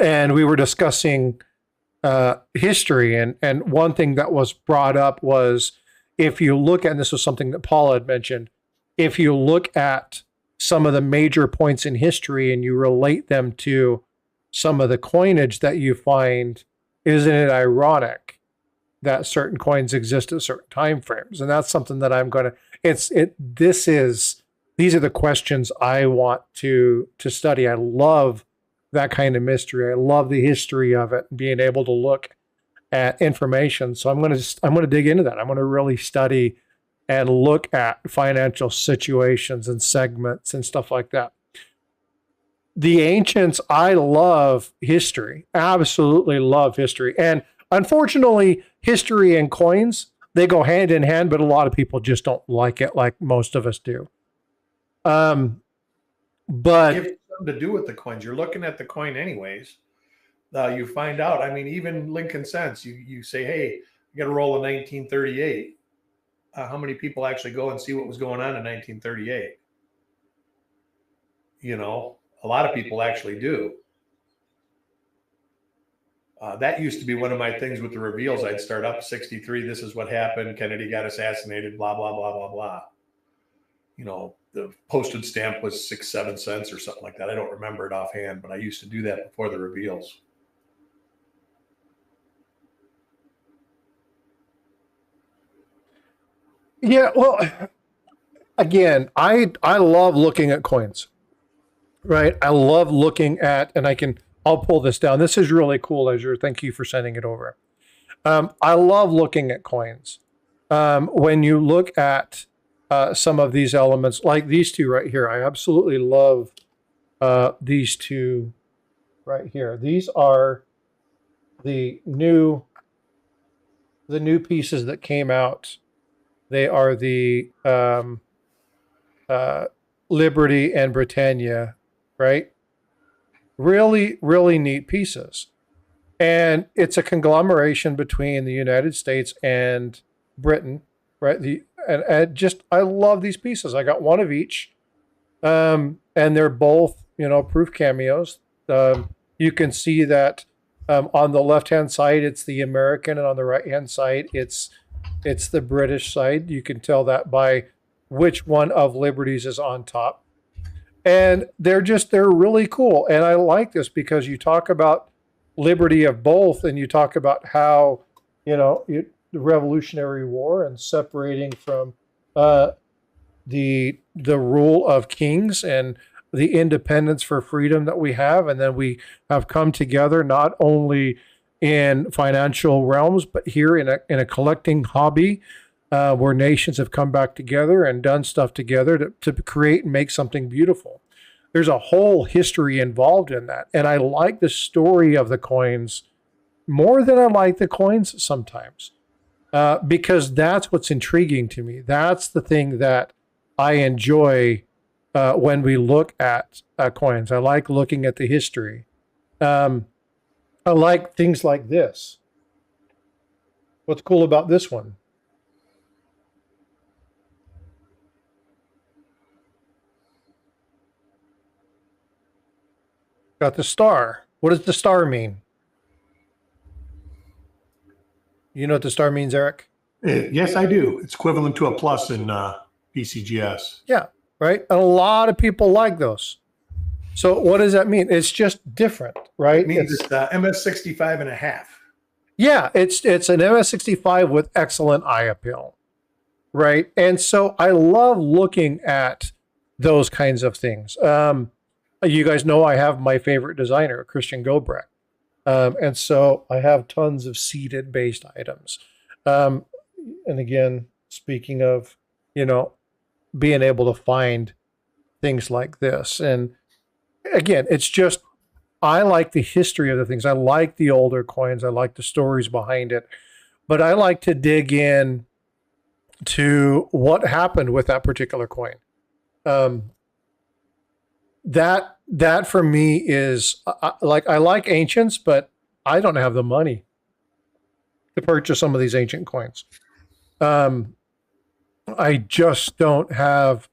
we were discussing history. And one thing that was brought up was if you look at, and this was something that Paula had mentioned, if you look at some of the major points in history and you relate them to some of the coinage that you find, isn't it ironic that certain coins exist at certain time frames? And that's something that I'm going to, these are the questions I want to study. I love that kind of mystery. I love the history of it and being able to look at information. So I'm going to dig into that. I'm going to really study and look at financial situations and segments and stuff like that. The ancients, I love history. Absolutely love history. And unfortunately, history and coins, they go hand in hand, but a lot of people just don't like it like most of us do. But It something to do with the coins. You're looking at the coin anyways. You find out. I mean, even Lincoln Cents. You say, "Hey, you got to roll a 1938." How many people actually go and see what was going on in 1938? You know, a lot of people actually do. That used to be one of my things with the reveals. I'd start up 63. This is what happened. Kennedy got assassinated. Blah blah blah blah blah. You know, the postage stamp was 6-7 cents or something like that. I don't remember it offhand, but I used to do that before the reveals. yeah, well, again, I love looking at coins, right? I love looking at, and I'll pull this down. This is really cool, Azure. Thank you for sending it over. I love looking at coins. When you look at some of these elements, like these two right here, I absolutely love these two right here. These are the new pieces that came out. They are the Liberty and Britannia, right? Really, really neat pieces. And it's a conglomeration between the United States and Britain, right? I love these pieces. I got one of each, and they're both proof cameos. You can see that on the left hand side it's the American, and on the right hand side it's the British side. You can tell that by which one of Liberties is on top, and they're really cool. And I like this because you talk about liberty of both, and you talk about how the Revolutionary War and separating from the rule of kings and the independence for freedom that we have, and then we have come together not only in financial realms but here in a collecting hobby where nations have come back together and done stuff together to create and make something beautiful. There's a whole history involved in that, and I like the story of the coins more than I like the coins sometimes, because that's what's intriguing to me. That's the thing that I enjoy when we look at coins. I like looking at the history. I like things like this. What's cool about this one? Got the star. What does the star mean? You know what the star means, Eric? Yes, I do. It's equivalent to a plus in PCGS. Yeah, right. And a lot of people like those. So what does that mean? It's just different, right? It means it's MS65 and a half. Yeah, it's an MS65 with excellent eye appeal, right? And so I love looking at those kinds of things. You guys know I have my favorite designer, Christian Gobrecht. And so I have tons of seated based items. Um, and again, speaking of, you know, being able to find things like this. And again, it's just, I like the history of the things. I like the older coins. I like the stories behind it. But I like to dig in to what happened with that particular coin. Um, that for me is like, I like ancients, but I don't have the money to purchase some of these ancient coins. Um, I just don't have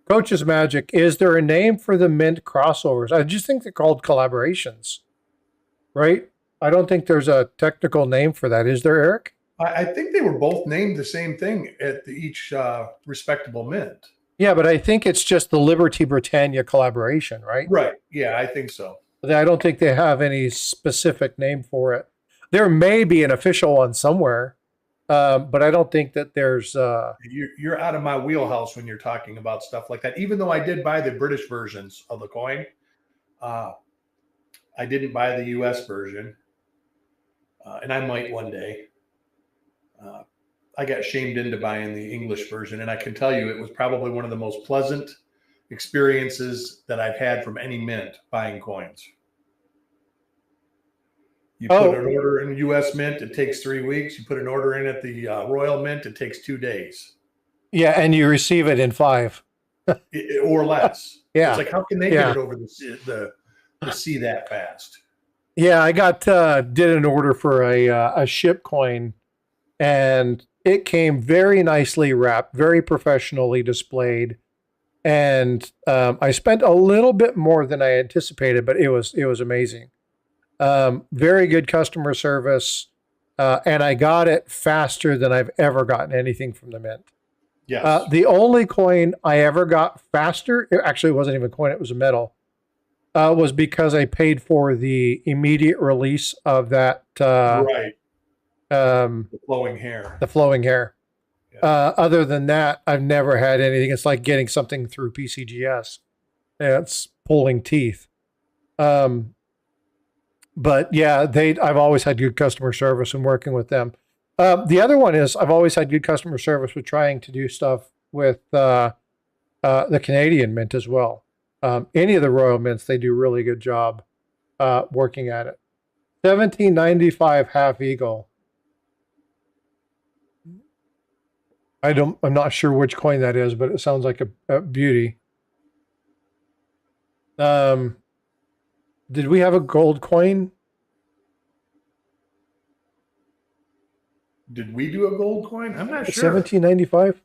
Coach's Magic. Is there a name for the mint crossovers? I just think they're called collaborations, right? I don't think there's a technical name for that. Is there, Eric? I think they were both named the same thing at each respectable mint. Yeah, but I think it's just the Liberty Britannia collaboration, right? Right. Yeah, I think so. I don't think they have any specific name for it. There may be an official one somewhere, but I don't think that there's. You're out of my wheelhouse when you're talking about stuff like that. Even though I did buy the British versions of the coin, I didn't buy the U.S. version, and I might one day. I got shamed into buying the English version, and I can tell you it was probably one of the most pleasant experiences that I've had from any mint buying coins. You put an order in U.S. Mint, it takes 3 weeks. You put an order in at the Royal Mint, it takes 2 days. Yeah, and you receive it in 5. Or less. Yeah. It's like, how can they get it over the sea that fast? Yeah, I did an order for a ship coin, and it came very nicely wrapped, very professionally displayed. And I spent a little bit more than I anticipated, but it was amazing. Very good customer service, and I got it faster than I've ever gotten anything from the mint. Yes. The only coin I ever got faster, it actually wasn't even a coin, it was a metal, was because I paid for the immediate release of that. Right. The flowing hair. The flowing hair. Yeah. Other than that, I've never had anything. It's like getting something through PCGS. It's pulling teeth. But yeah, I've always had good customer service when working with them. The other one is I've always had good customer service with trying to do stuff with the Canadian Mint as well. Any of the Royal Mints, they do a really good job working at it. 1795 Half Eagle. I'm not sure which coin that is, but it sounds like a beauty. Did we have a gold coin? Did we do a gold coin? I'm not sure. 1795?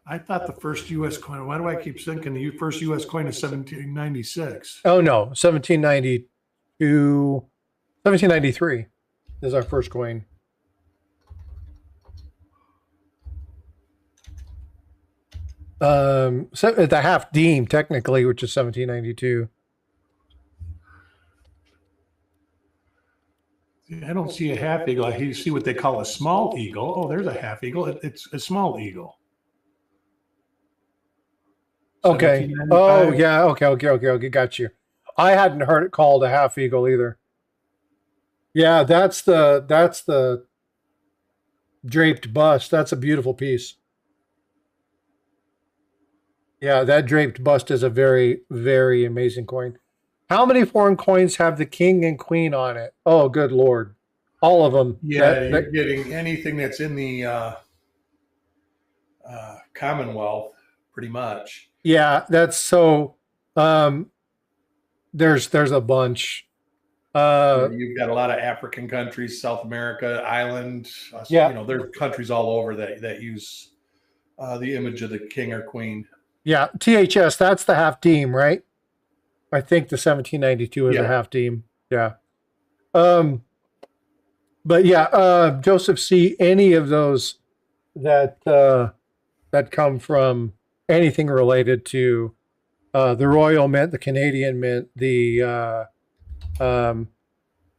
I thought the first U.S. coin, why do I keep thinking the first U.S. coin is 1796? Oh, no, 1792, 1793 is our first coin. So the half deem technically, which is 1792. I don't see a half eagle. I see what they call a small eagle. Oh, there's a half eagle. It's a small eagle. Okay. Oh, yeah. Okay. Got you. I hadn't heard it called a half eagle either. Yeah, that's the draped bust. That's a beautiful piece. Yeah, that draped bust is a very, very amazing coin. How many foreign coins have the king and queen on it? Oh, good Lord. All of them. Yeah, you're getting anything that's in the Commonwealth, pretty much. Yeah, that's so. There's a bunch. You've got a lot of African countries, South America, Ireland. Yeah, there's countries all over that use the image of the king or queen. Yeah, THS, that's the half team, right? I think the 1792 is a Yeah. half team. Yeah. Um, but yeah, Joseph C., any of those that come from anything related to the Royal Mint, the Canadian Mint, the um,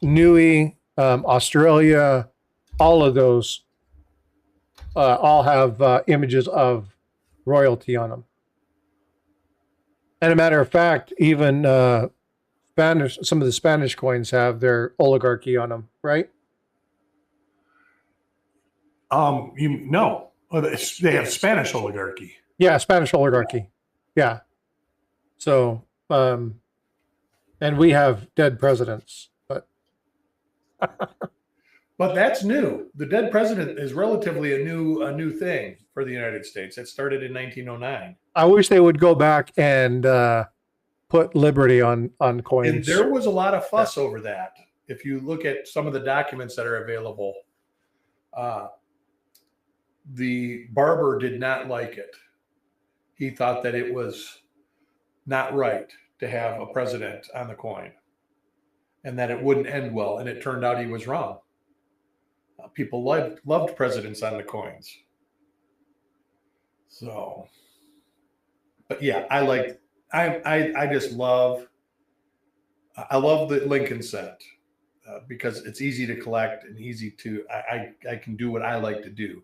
Nui, Australia, all of those all have images of royalty on them. And a matter of fact, even Spanish, some of the Spanish coins have their oligarchy on them, right? You no, they have Spanish oligarchy. Yeah, Spanish oligarchy. Yeah. So, and we have dead presidents, but But that's new. The dead president is relatively a new thing for the United States. It started in 1909. I wish they would go back and put liberty on And coins. there was a lot of fuss over that. If you look at some of the documents that are available, the barber did not like it. He thought that it was not right to have a president on the coin and that it wouldn't end well. And it turned out he was wrong. People loved presidents on the coins. So, but yeah, I just love, I love the Lincoln set because it's easy to collect and easy to, I can do what I like to do.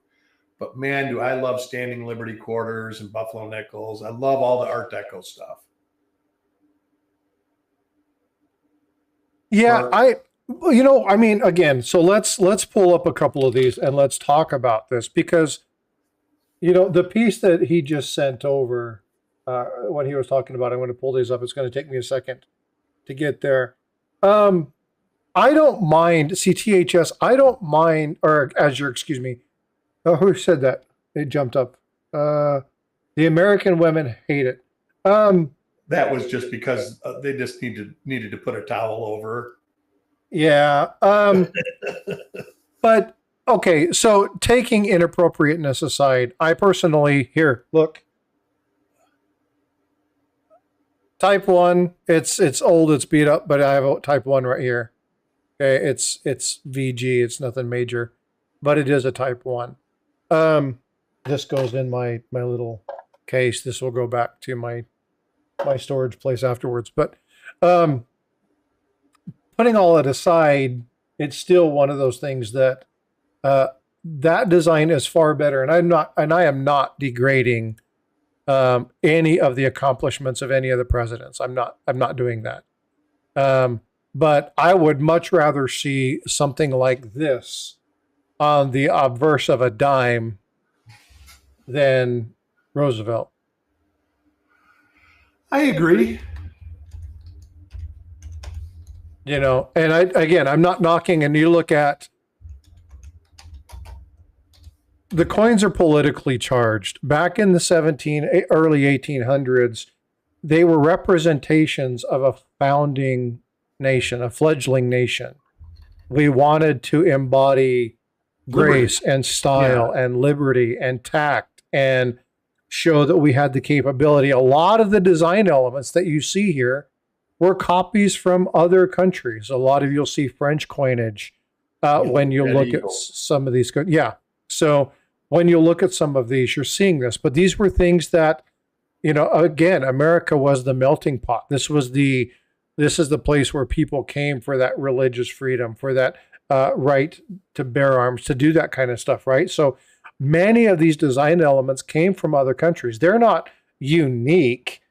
But man, do I love standing Liberty quarters and Buffalo nickels. I love all the Art Deco stuff. Yeah, I mean, again, so let's pull up a couple of these and let's talk about this because, the piece that he just sent over when he was talking about, I'm going to pull these up. It's going to take me a second to get there. I don't mind CTHS. I don't mind, or Azure, excuse me. Oh, who said that? It jumped up. The American women hate it. That was just because they just needed to put a towel over. Yeah. But okay, so taking inappropriateness aside, I personally here look. Type 1, it's old, it's beat up, but I have a type 1 right here. Okay, it's VG, it's nothing major, but it is a type 1. This goes in my little case. This will go back to my storage place afterwards. But putting all that aside, it's still one of those things that that design is far better, and I am not degrading any of the accomplishments of any of the presidents. I'm not doing that. But I would much rather see something like this on the obverse of a dime than Roosevelt. I agree. And I'm not knocking, and you look at the coins are politically charged. Back in the early 1800s, they were representations of a founding nation, a fledgling nation. We wanted to embody grace and style and liberty and tact and show that we had the capability. A lot of the design elements that you see here were copies from other countries. A lot of you'll see French coinage when you look at some of these. Yeah. So when you look at some of these, you're seeing this. But these were things that, again, America was the melting pot. This is the place where people came for that religious freedom, for that right to bear arms, to do that kind of stuff, right? So many of these design elements came from other countries. They're not unique.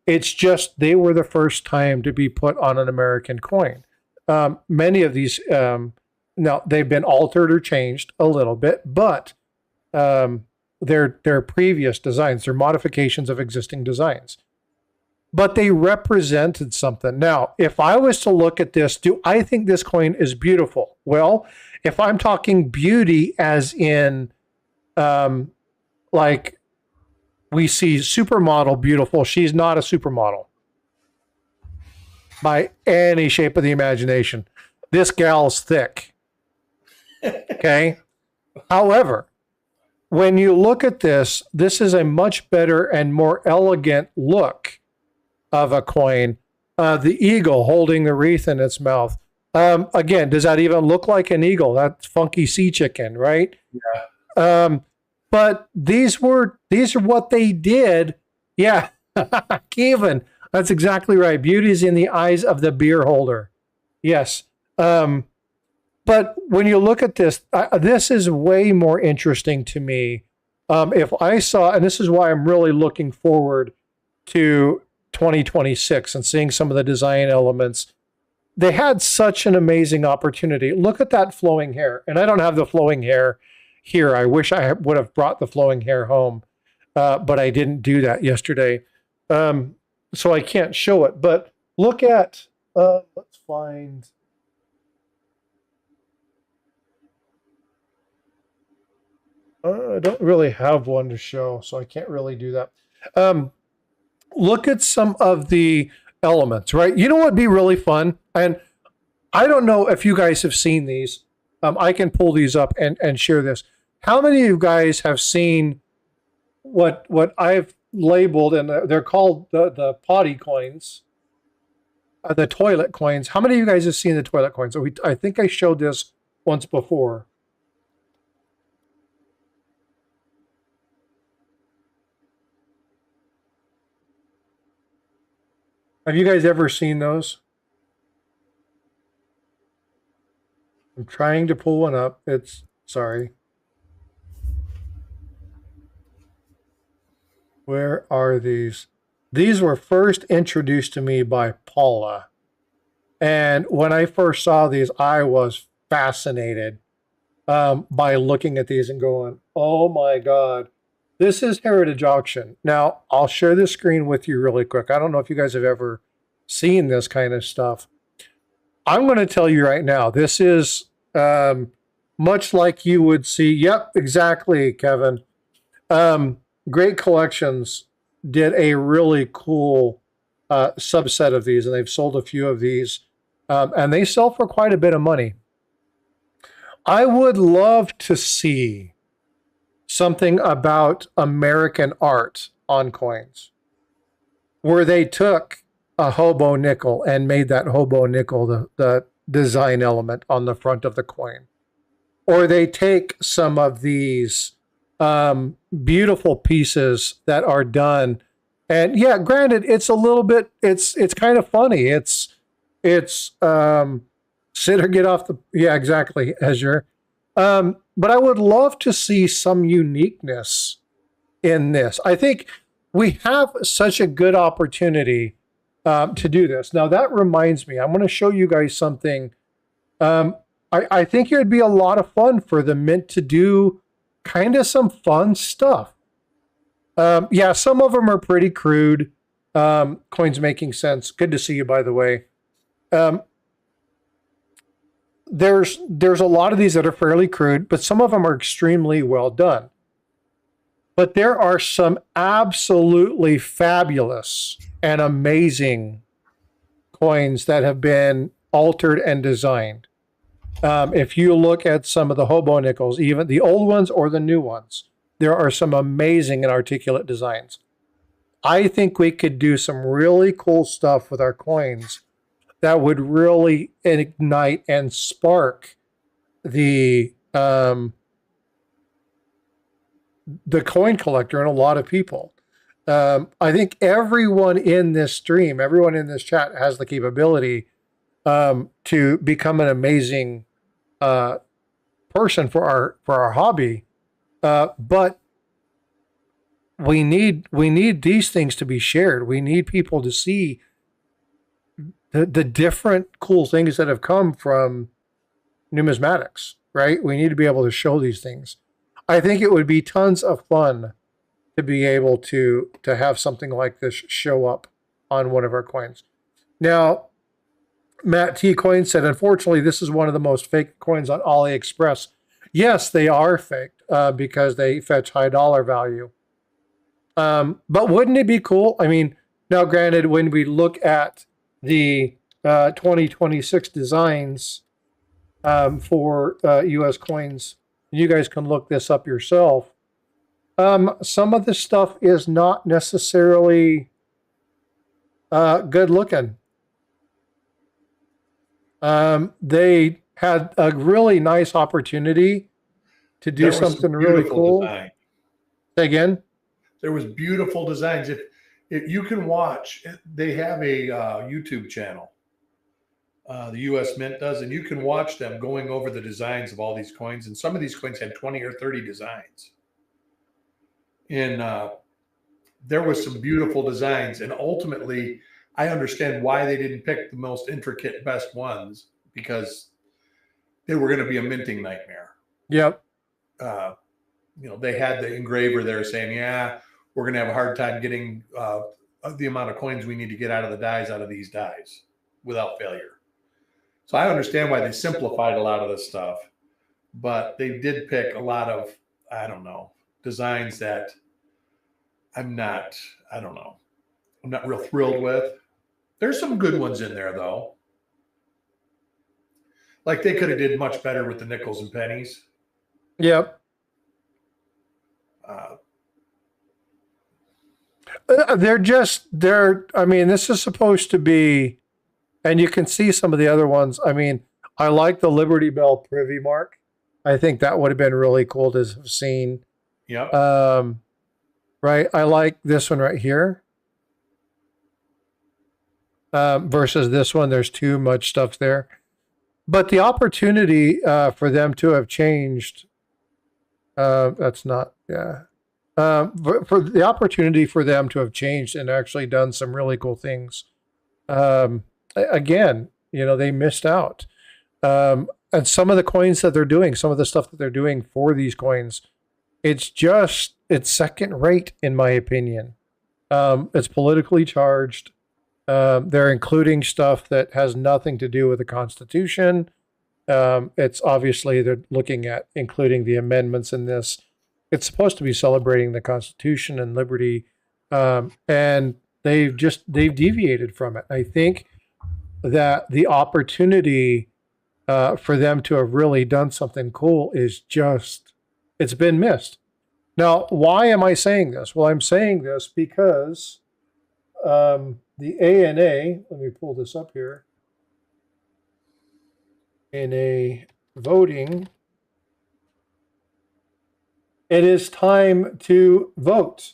It's just they were the first time to be put on an American coin. Many of these, now they've been altered or changed a little bit, but they're previous designs. They're modifications of existing designs. But they represented something. Now, if I was to look at this, do I think this coin is beautiful? Well, if I'm talking beauty as in like we see supermodel beautiful, she's not a supermodel by any shape of the imagination. This gal's thick. Okay. However, when you look at this, this is a much better and more elegant look of a coin. The eagle holding the wreath in its mouth. Again, does that even look like an eagle? That's funky sea chicken, right? Yeah. But these are what they did. Yeah, Kevin, that's exactly right. Beauty is in the eyes of the beer holder. Yes. But when you look at this, this is way more interesting to me. If I saw, and this is why I'm really looking forward to 2026 and seeing some of the design elements. They had such an amazing opportunity. Look at that flowing hair. And I don't have the flowing hair here. I wish I would have brought the flowing hair home, but I didn't do that yesterday. So I can't show it. But look at, let's find. I don't really have one to show, so I can't really do that. Look at some of the elements, right? You know what would be really fun? And I don't know if you guys have seen these. I can pull these up and share this. How many of you guys have seen what I've labeled, and they're called the potty coins, the toilet coins? How many of you guys have seen the toilet coins? I think I showed this once before. Have you guys ever seen those? I'm trying to pull one up. Sorry. Where are these? These were first introduced to me by Paula. And when I first saw these, I was fascinated by looking at these and going, oh my God, this is Heritage Auction. Now, I'll share this screen with you really quick. I don't know if you guys have ever seen this kind of stuff. I'm going to tell you right now, this is much like you would see. Yep, exactly, Kevin. Great Collections did a really cool subset of these, and they've sold a few of these, and they sell for quite a bit of money. I would love to see something about American art on coins, where they took a hobo nickel and made that hobo nickel the design element on the front of the coin. Or they take some of these beautiful pieces that are done. And yeah, granted, it's a little bit, it's kind of funny. It's sit or get off the, yeah, exactly, Azure. But I would love to see some uniqueness in this. I think we have such a good opportunity to do this. Now, that reminds me, I'm going to show you guys something. I think it would be a lot of fun for the Mint to do kind of some fun stuff. Yeah, some of them are pretty crude. Coins making sense. Good to see you, by the way. There's a lot of these that are fairly crude, but some of them are extremely well done. But there are some absolutely fabulous and amazing coins that have been altered and designed. If you look at some of the hobo nickels, even the old ones or the new ones, there are some amazing and articulate designs. I think we could do some really cool stuff with our coins that would really ignite and spark the coin collector in a lot of people. I think everyone in this stream, everyone in this chat has the capability to become an amazing person for our hobby. But we need these things to be shared. We need people to see the different cool things that have come from numismatics, right? We need to be able to show these things. I think it would be tons of fun to be able to have something like this show up on one of our coins. Now, Matt T. Coin said, unfortunately, this is one of the most fake coins on AliExpress. Yes, they are faked because they fetch high dollar value. But wouldn't it be cool? I mean, now granted, when we look at the 2026 designs for U.S. coins, you guys can look this up yourself. Some of the stuff is not necessarily good looking. They had a really nice opportunity to do There was some something really beautiful cool. design. Say again? There was beautiful designs. If you can watch, they have a YouTube channel. The U.S. Mint does, and you can watch them going over the designs of all these coins. And some of these coins had 20 or 30 designs. And there was some beautiful designs. And ultimately, I understand why they didn't pick the most intricate, best ones, because they were going to be a minting nightmare. Yep. They had the engraver there saying, yeah, we're going to have a hard time getting the amount of coins we need to get out of the dies out of these dies without failure. So I understand why they simplified a lot of this stuff, but they did pick a lot of, I don't know, designs that I'm not real thrilled with. There's some good ones in there though. Like they could have did much better with the nickels and pennies. Yep. I mean, this is supposed to be, and you can see some of the other ones. I mean, I like the Liberty Bell Privy Mark. I think that would have been really cool to have seen. Yep. Right. I like this one right here. Versus this one. There's too much stuff there. But the opportunity for them to have changed, that's not, yeah. For the opportunity for them to have changed and actually done some really cool things. Again, they missed out. And some of the coins that they're doing, some of the stuff that they're doing for these coins, it's second rate, in my opinion. It's politically charged. They're including stuff that has nothing to do with the Constitution. It's obviously they're looking at including the amendments in this. It's supposed to be celebrating the Constitution and liberty, and they've deviated from it. I think that the opportunity for them to have really done something cool it's been missed. Now, why am I saying this? Well, I'm saying this because the ANA, let me pull this up here, ANA voting, it is time to vote.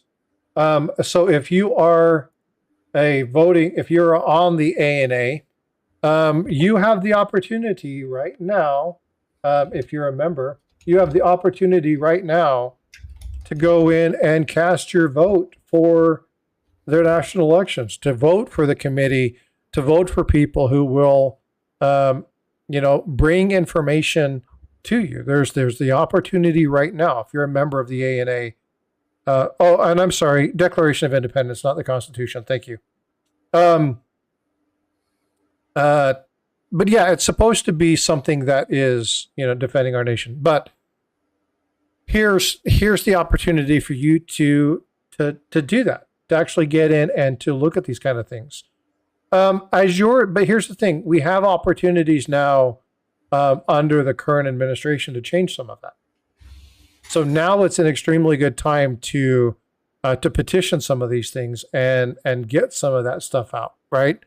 So if you are if you're on the ANA, you have the opportunity right now, if you're a member, you have the opportunity right now to go in and cast your vote for their national elections, to vote for the committee, to vote for people who will, bring information to you. There's the opportunity right now. If you're a member of the ANA, and I'm sorry, Declaration of Independence, not the Constitution. Thank you. But yeah, it's supposed to be something that is, defending our nation. But here's the opportunity for you to do that, to actually get in and to look at these kind of things. But here's the thing: we have opportunities now under the current administration to change some of that. So now it's an extremely good time to petition some of these things and get some of that stuff out, right?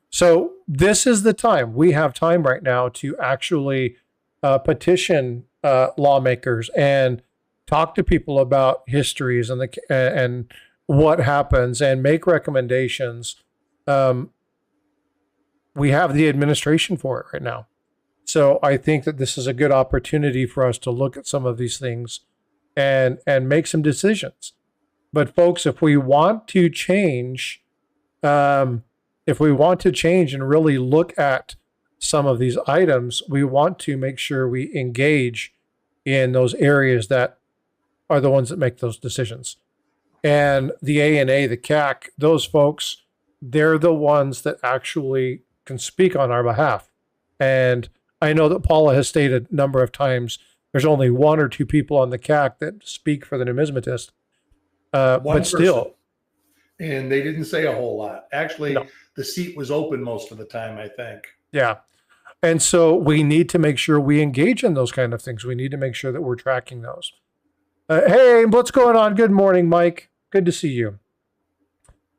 So this is the time. We have time right now to actually petition lawmakers and talk to people about histories and what happens and make recommendations. We have the administration for it right now. So I think that this is a good opportunity for us to look at some of these things and make some decisions. But folks, if we want to change, and really look at some of these items, we want to make sure we engage in those areas that are the ones that make those decisions. And the ANA, the CAC, those folks, they're the ones that actually can speak on our behalf. And I know that Paula has stated a number of times there's only one or two people on the CAC that speak for the numismatist. But still. And they didn't say a whole lot. Actually, No. The seat was open most of the time, I think. Yeah. And so we need to make sure we engage in those kind of things. We need to make sure that we're tracking those. Hey, what's going on? Good morning, Mike. Good to see you.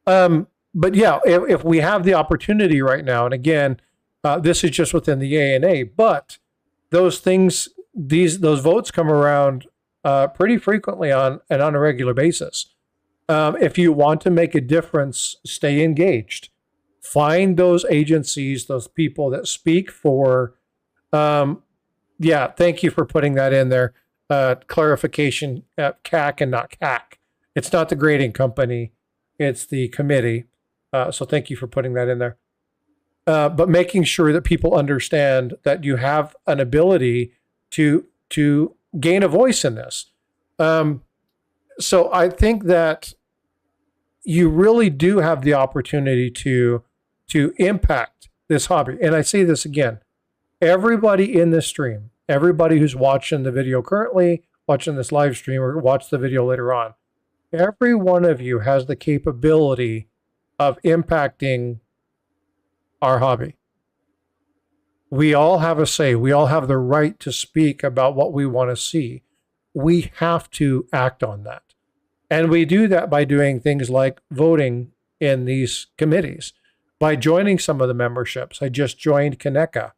But yeah, if we have the opportunity right now, and again, this is just within the ANA, but those things, those votes come around pretty frequently on a regular basis. If you want to make a difference, stay engaged. Find those agencies, those people that speak for. Yeah, thank you for putting that in there. Clarification: CAC and not CAC. It's not the grading company; it's the committee. So thank you for putting that in there. But making sure that people understand that you have an ability to gain a voice in this. So I think that you really do have the opportunity to impact this hobby. And I say this again, everybody in this stream, everybody who's watching the video currently, watching this live stream, or watch the video later on, every one of you has the capability of impacting our hobby. We all have a say. We all have the right to speak about what we want to see. We have to act on that. And we do that by doing things like voting in these committees, by joining some of the memberships. I just joined Kaneka.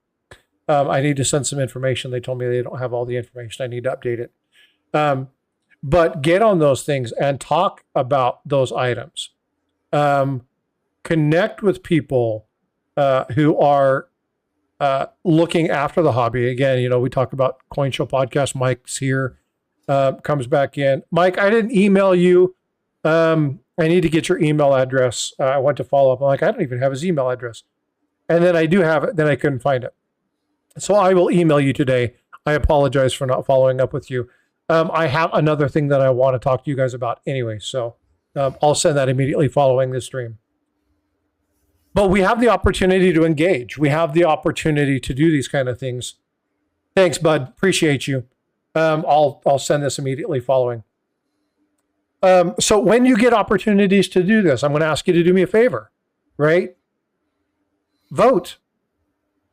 I need to send some information. They told me they don't have all the information. I need to update it. But get on those things and talk about those items. Connect with people who are looking after the hobby. Again, we talk about Coin Show Podcast. Mike's here, comes back in. Mike, I didn't email you. I need to get your email address. I went to follow up. I'm like, I don't even have his email address. And then I do have it. Then I couldn't find it. So I will email you today. I apologize for not following up with you. I have another thing that I want to talk to you guys about anyway. So I'll send that immediately following this stream. But we have the opportunity to engage. We have the opportunity to do these kind of things. Thanks, bud. Appreciate you. I'll send this immediately following. So when you get opportunities to do this, I'm going to ask you to do me a favor, right? Vote.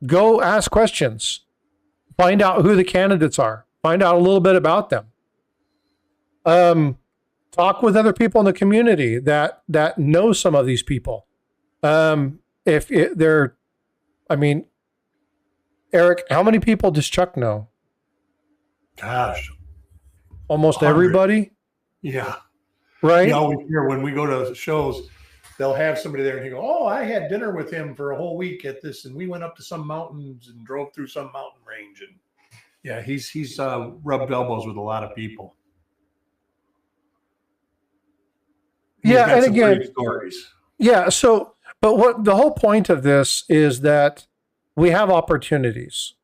Go ask questions. Find out who the candidates are. Find out a little bit about them. Talk with other people in the community that know some of these people. Eric, how many people does Chuck know? Gosh, Almost 100. Everybody. Yeah. Right. We always hear when we go to shows, they'll have somebody there and he go, "Oh, I had dinner with him for a whole week at this, and we went up to some mountains and drove through some mountain range." And yeah, he's rubbed elbows with a lot of people. Yeah, and again, great stories. Yeah. So, but what the whole point of this is that we have opportunities.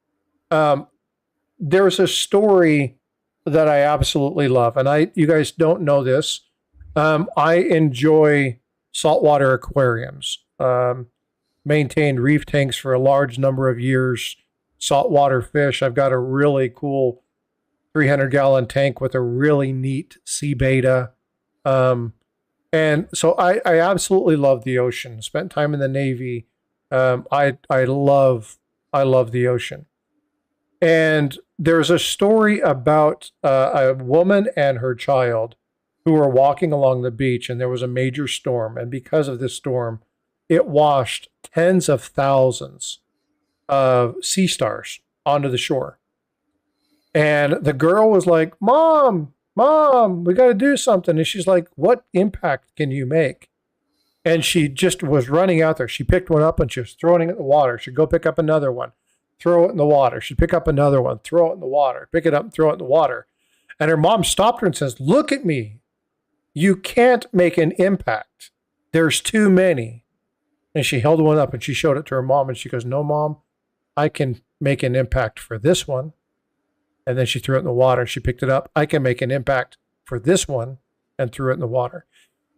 There's a story that I absolutely love, and you guys don't know this. I enjoy saltwater aquariums. Maintained reef tanks for a large number of years. Saltwater fish. I've got a really cool 300-gallon tank with a really neat sea beta. And so I absolutely love the ocean. Spent time in the Navy. I love the ocean. And there's a story about a woman and her child who were walking along the beach, and there was a major storm. And because of this storm, it washed tens of thousands of sea stars onto the shore. And the girl was like, Mom, we got to do something. And she's like, what impact can you make? And she just was running out there. She picked one up and she was throwing it in the water. She'd go pick up another one, throw it in the water. She'd pick up another one, throw it in the water, pick it up and throw it in the water. And her mom stopped her and says, look at me. You can't make an impact. There's too many. And she held one up and she showed it to her mom. And she goes, no, Mom, I can make an impact for this one. And then she threw it in the water. She picked it up. I can make an impact for this one, and threw it in the water.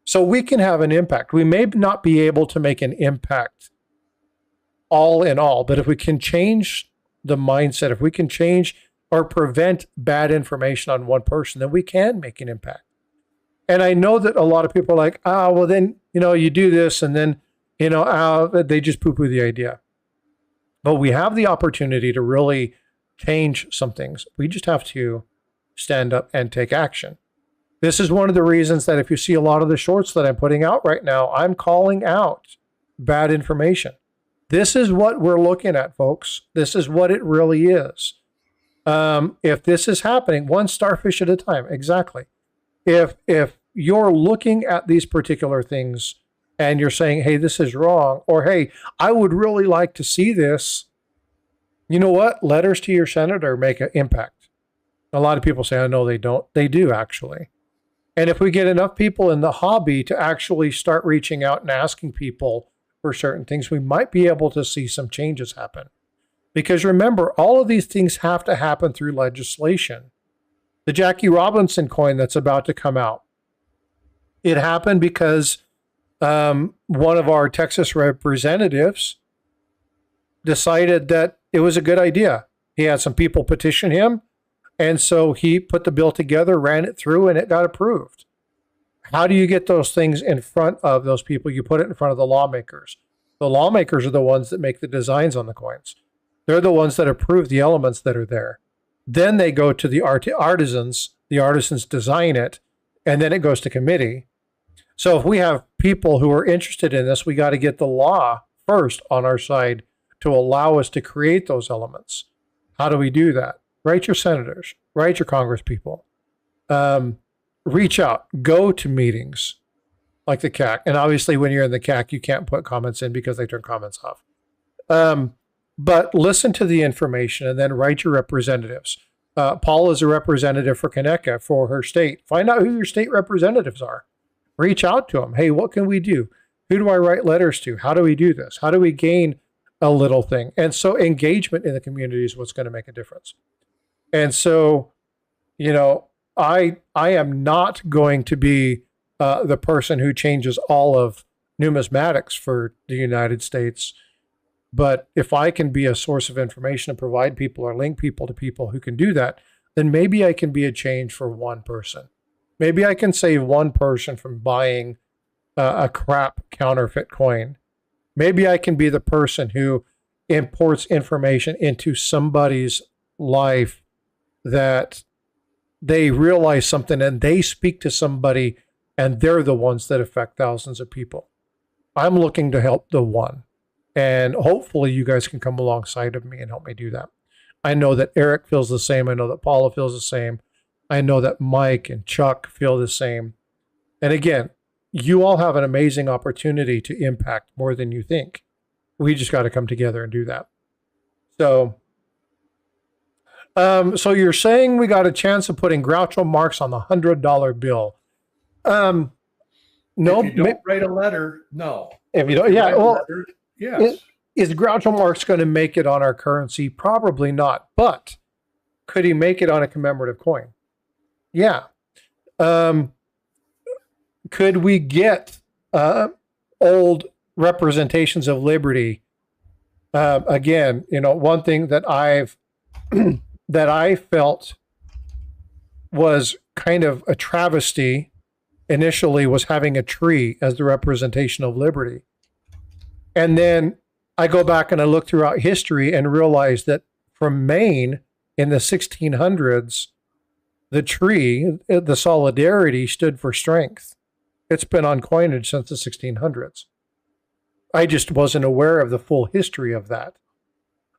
So we can have an impact. We may not be able to make an impact all in all, but if we can change the mindset, if we can change or prevent bad information on one person, then we can make an impact. And I know that a lot of people are like, well, then, you do this and then, they just poo-poo the idea. But we have the opportunity to really change some things. We just have to stand up and take action. This is one of the reasons that if you see a lot of the shorts that I'm putting out right now, I'm calling out bad information. This is what we're looking at, folks. This is what it really is. If this is happening, one starfish at a time, exactly. If you're looking at these particular things and you're saying, hey, this is wrong, or hey, I would really like to see this, you know what? Letters to your senator make an impact. A lot of people say, I know they don't. They do, actually. And if we get enough people in the hobby to actually start reaching out and asking people for certain things, we might be able to see some changes happen. Because remember, all of these things have to happen through legislation. The Jackie Robinson coin that's about to come out, it happened because one of our Texas representatives decided that it was a good idea. He had some people petition him, and so he put the bill together, ran it through, and it got approved. How do you get those things in front of those people? You put it in front of the lawmakers. The lawmakers are the ones that make the designs on the coins. They're the ones that approve the elements that are there. Then they go to the artisans. The artisans design it, and then it goes to committee. So if we have people who are interested in this, we got to get the law first on our side to allow us to create those elements. How do we do that? Write your senators, write your congresspeople, reach out, go to meetings like the CAC. And obviously when you're in the CAC, you can't put comments in because they turn comments off. But listen to the information and then write your representatives. Paul is a representative for Conecuh for her state. Find out who your state representatives are. Reach out to them. Hey, what can we do? Who do I write letters to? How do we do this? How do we gain a little thing? And so engagement in the community is what's going to make a difference. And so, you know, I am not going to be the person who changes all of numismatics for the United States. But if I can be a source of information and provide people or link people to people who can do that, then maybe I can be a change for one person. Maybe I can save one person from buying a crap counterfeit coin. Maybe I can be the person who imports information into somebody's life that they realize something and they speak to somebody and they're the ones that affect thousands of people. I'm looking to help the one. And hopefully you guys can come alongside of me and help me do that. I know that Eric feels the same. I know that Paula feels the same. I know that Mike and Chuck feel the same. And again, you all have an amazing opportunity to impact more than you think. We just got to come together and do that. So you're saying we got a chance of putting Groucho Marx on the $100 bill. No, if you don't write a letter, no. If you don't, yeah, well, letter, yes. Is Groucho Marx going to make it on our currency? Probably not. But could he make it on a commemorative coin? Yeah. Could we get old representations of liberty? Again, you know, one thing that that I felt was kind of a travesty initially was having a tree as the representation of liberty. And then I go back and I look throughout history and realize that from Maine in the 1600s, the tree, the solidarity, stood for strength. It's been on coinage since the 1600s. I just wasn't aware of the full history of that.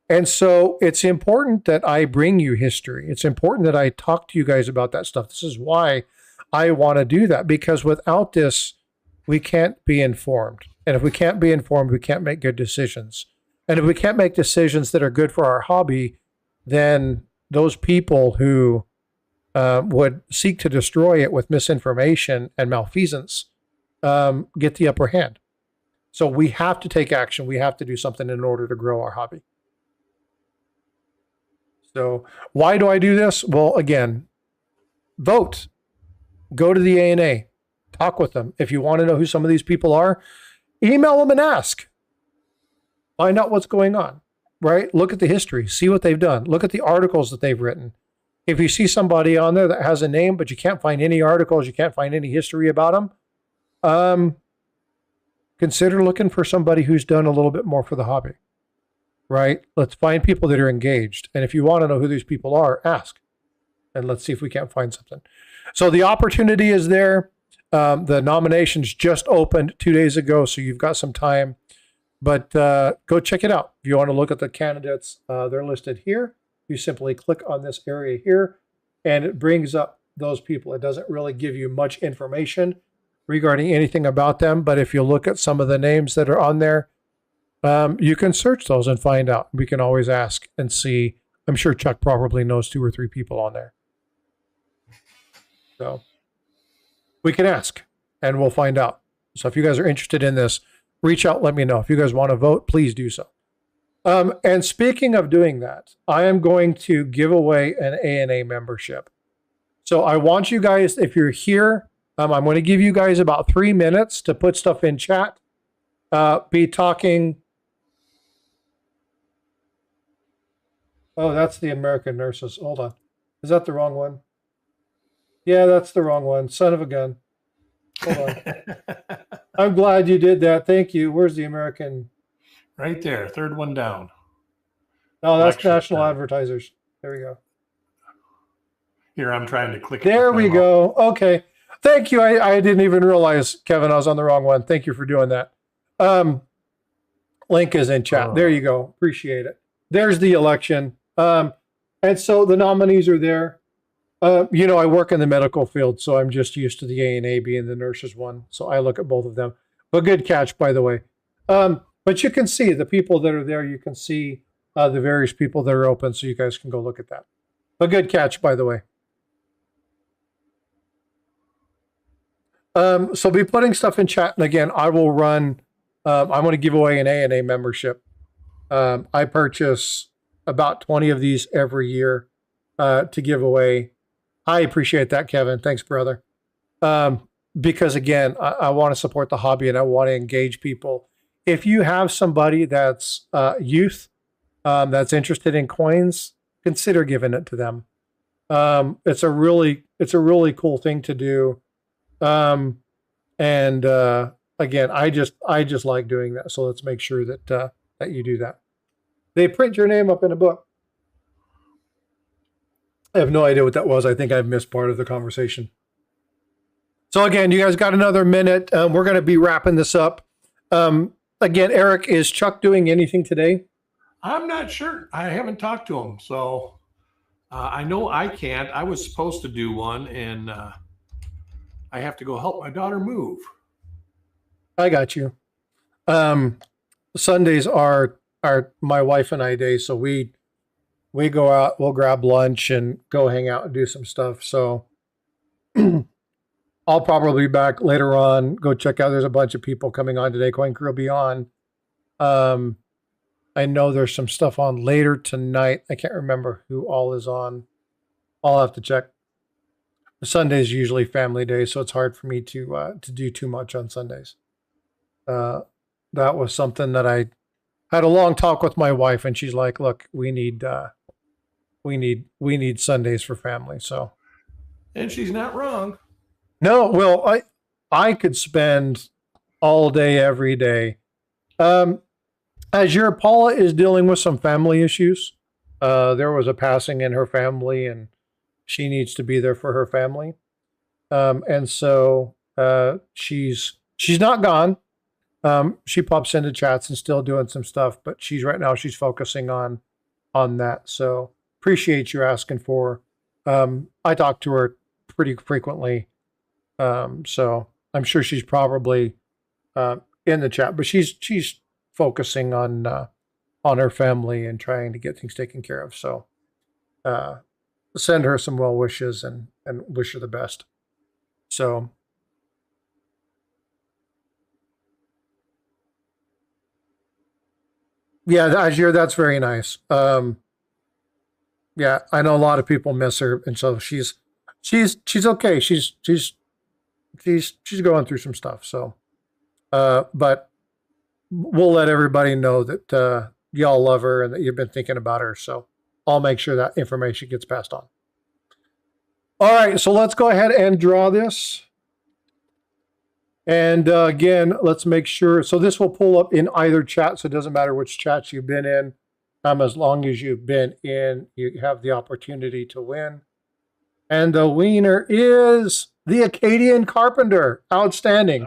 And so it's important that I bring you history. It's important that I talk to you guys about that stuff. This is why I want to do that, because without this, we can't be informed. And if we can't be informed, we can't make good decisions. And if we can't make decisions that are good for our hobby, then those people who would seek to destroy it with misinformation and malfeasance get the upper hand. So we have to take action. We have to do something in order to grow our hobby. So why do I do this? Well, again, vote. Go to the ANA. Talk with them. If you want to know who some of these people are, email them and ask. Find out what's going on, right? Look at the history. See what they've done. Look at the articles that they've written. If you see somebody on there that has a name, but you can't find any articles, you can't find any history about them, consider looking for somebody who's done a little bit more for the hobby, right? Let's find people that are engaged. And if you want to know who these people are, ask. and let's see if we can't find something. So the opportunity is there. The nominations just opened 2 days ago, so you've got some time. But go check it out. If you want to look at the candidates, they're listed here. You simply click on this area here, and it brings up those people. It doesn't really give you much information regarding anything about them, but if you look at some of the names that are on there, you can search those and find out. We can always ask and see. I'm sure Chuck probably knows 2 or 3 people on there. So we can ask and we'll find out. So if you guys are interested in this, reach out, let me know. If you guys want to vote, please do so. And speaking of doing that, I am going to give away an ANA membership. So I want you guys, if you're here, I'm going to give you guys about 3 minutes to put stuff in chat. Be talking. Oh, that's the American Nurses. Hold on. Is that the wrong one? Yeah, that's the wrong one. Son of a gun. Hold on. I'm glad you did that. Thank you. Where's the American? Right there. Third one down. Oh, that's National Advertisers. There we go. Here, I'm trying to click. There we go. Okay. Thank you. I didn't even realize, Kevin, I was on the wrong one. Thank you for doing that. Link is in chat. There you go. Appreciate it. There's the election. And so the nominees are there. You know, I work in the medical field, so I'm just used to the ANA being the nurses one. So I look at both of them. But good catch, by the way. But you can see the people that are there. You can see the various people that are open, so you guys can go look at that. But good catch, by the way. So be putting stuff in chat. And again, I will run, I'm going to give away an ANA membership. I purchase about 20 of these every year to give away. I appreciate that, Kevin. Thanks, brother. Because again, I want to support the hobby and I want to engage people. If you have somebody that's youth that's interested in coins, consider giving it to them. It's a really cool thing to do. Again, I just like doing that. So let's make sure that that you do that. They print your name up in a book. I have no idea what that was. I think I've missed part of the conversation. So again, you guys got another minute. We're going to be wrapping this up. Again, Eric, is Chuck doing anything today? I'm not sure. I haven't talked to him. So I know I can't. I was supposed to do one, and I have to go help my daughter move. I got you. Sundays are my wife and I days, so we go out, we'll grab lunch and go hang out and do some stuff. So I'll probably be back later on. Go check out. There's a bunch of people coming on today. Coin Crew will be on. I know there's some stuff on later tonight. I can't remember who all is on. I'll have to check. Sunday's usually family day, so it's hard for me to do too much on Sundays. That was something that I had a long talk with my wife, and she's like, "Look, we need Sundays for family." So, and she's not wrong. No, well, I could spend all day, every day. As your Paula is dealing with some family issues. There was a passing in her family, and she needs to be there for her family. And so she's not gone. She pops into chats and still doing some stuff, but right now she's focusing on that. So appreciate you asking for her. I talk to her pretty frequently. So I'm sure she's probably in the chat, but she's focusing on her family and trying to get things taken care of. So send her some well wishes and wish her the best. So yeah, Ajir, that's very nice. Yeah, I know a lot of people miss her, and so she's okay. She's going through some stuff. So, but we'll let everybody know that y'all love her and that you've been thinking about her. So I'll make sure that information gets passed on. All right, so let's go ahead and draw this. And again, let's make sure. So this will pull up in either chat. So it doesn't matter which chats you've been in. As long as you've been in, you have the opportunity to win. And the wiener is the Acadian Carpenter. Outstanding.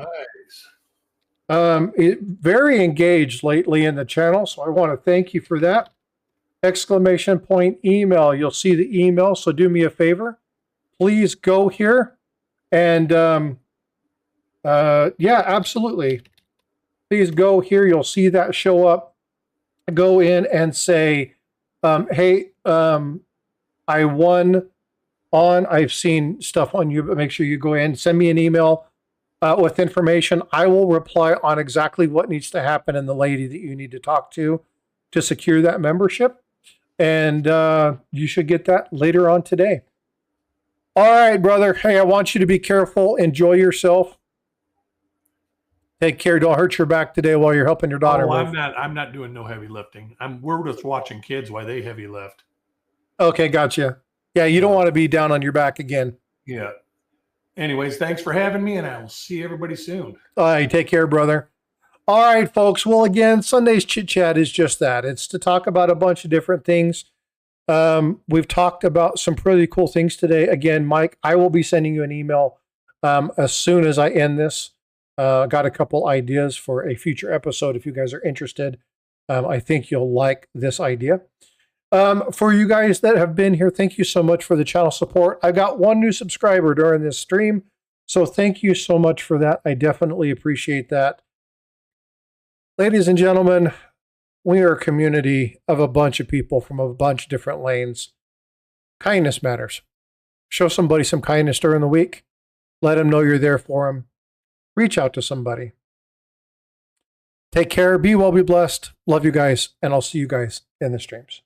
Nice. Very engaged lately in the channel, so I want to thank you for that. Exclamation point email. You'll see the email, so do me a favor. Please go here and yeah, absolutely. Please go here. You'll see that show up. Go in and say, hey, I won on, I've seen stuff on you, but make sure you go in, send me an email with information. I will reply on exactly what needs to happen and the lady that you need to talk to secure that membership. And you should get that later on today. All right, brother. Hey, I want you to be careful. Enjoy yourself. Take care. Don't hurt your back today while you're helping your daughter. Oh, I'm not doing no heavy lifting. We're just watching kids while they heavy lift. Okay, gotcha. Yeah, you don't want to be down on your back again. Yeah. Anyways, thanks for having me, and I will see everybody soon. All right, take care, brother. All right, folks. Well, again, Sunday's Chit Chat is just that. It's to talk about a bunch of different things. We've talked about some pretty cool things today. Again, Mike, I will be sending you an email as soon as I end this. Got a couple ideas for a future episode if you guys are interested. I think you'll like this idea. For you guys that have been here, thank you so much for the channel support. I got one new subscriber during this stream, so thank you so much for that. I definitely appreciate that. Ladies and gentlemen, we are a community of a bunch of people from a bunch of different lanes. Kindness matters. Show somebody some kindness during the week. Let them know you're there for them. Reach out to somebody. Take care. Be well, be blessed. Love you guys, and I'll see you guys in the streams.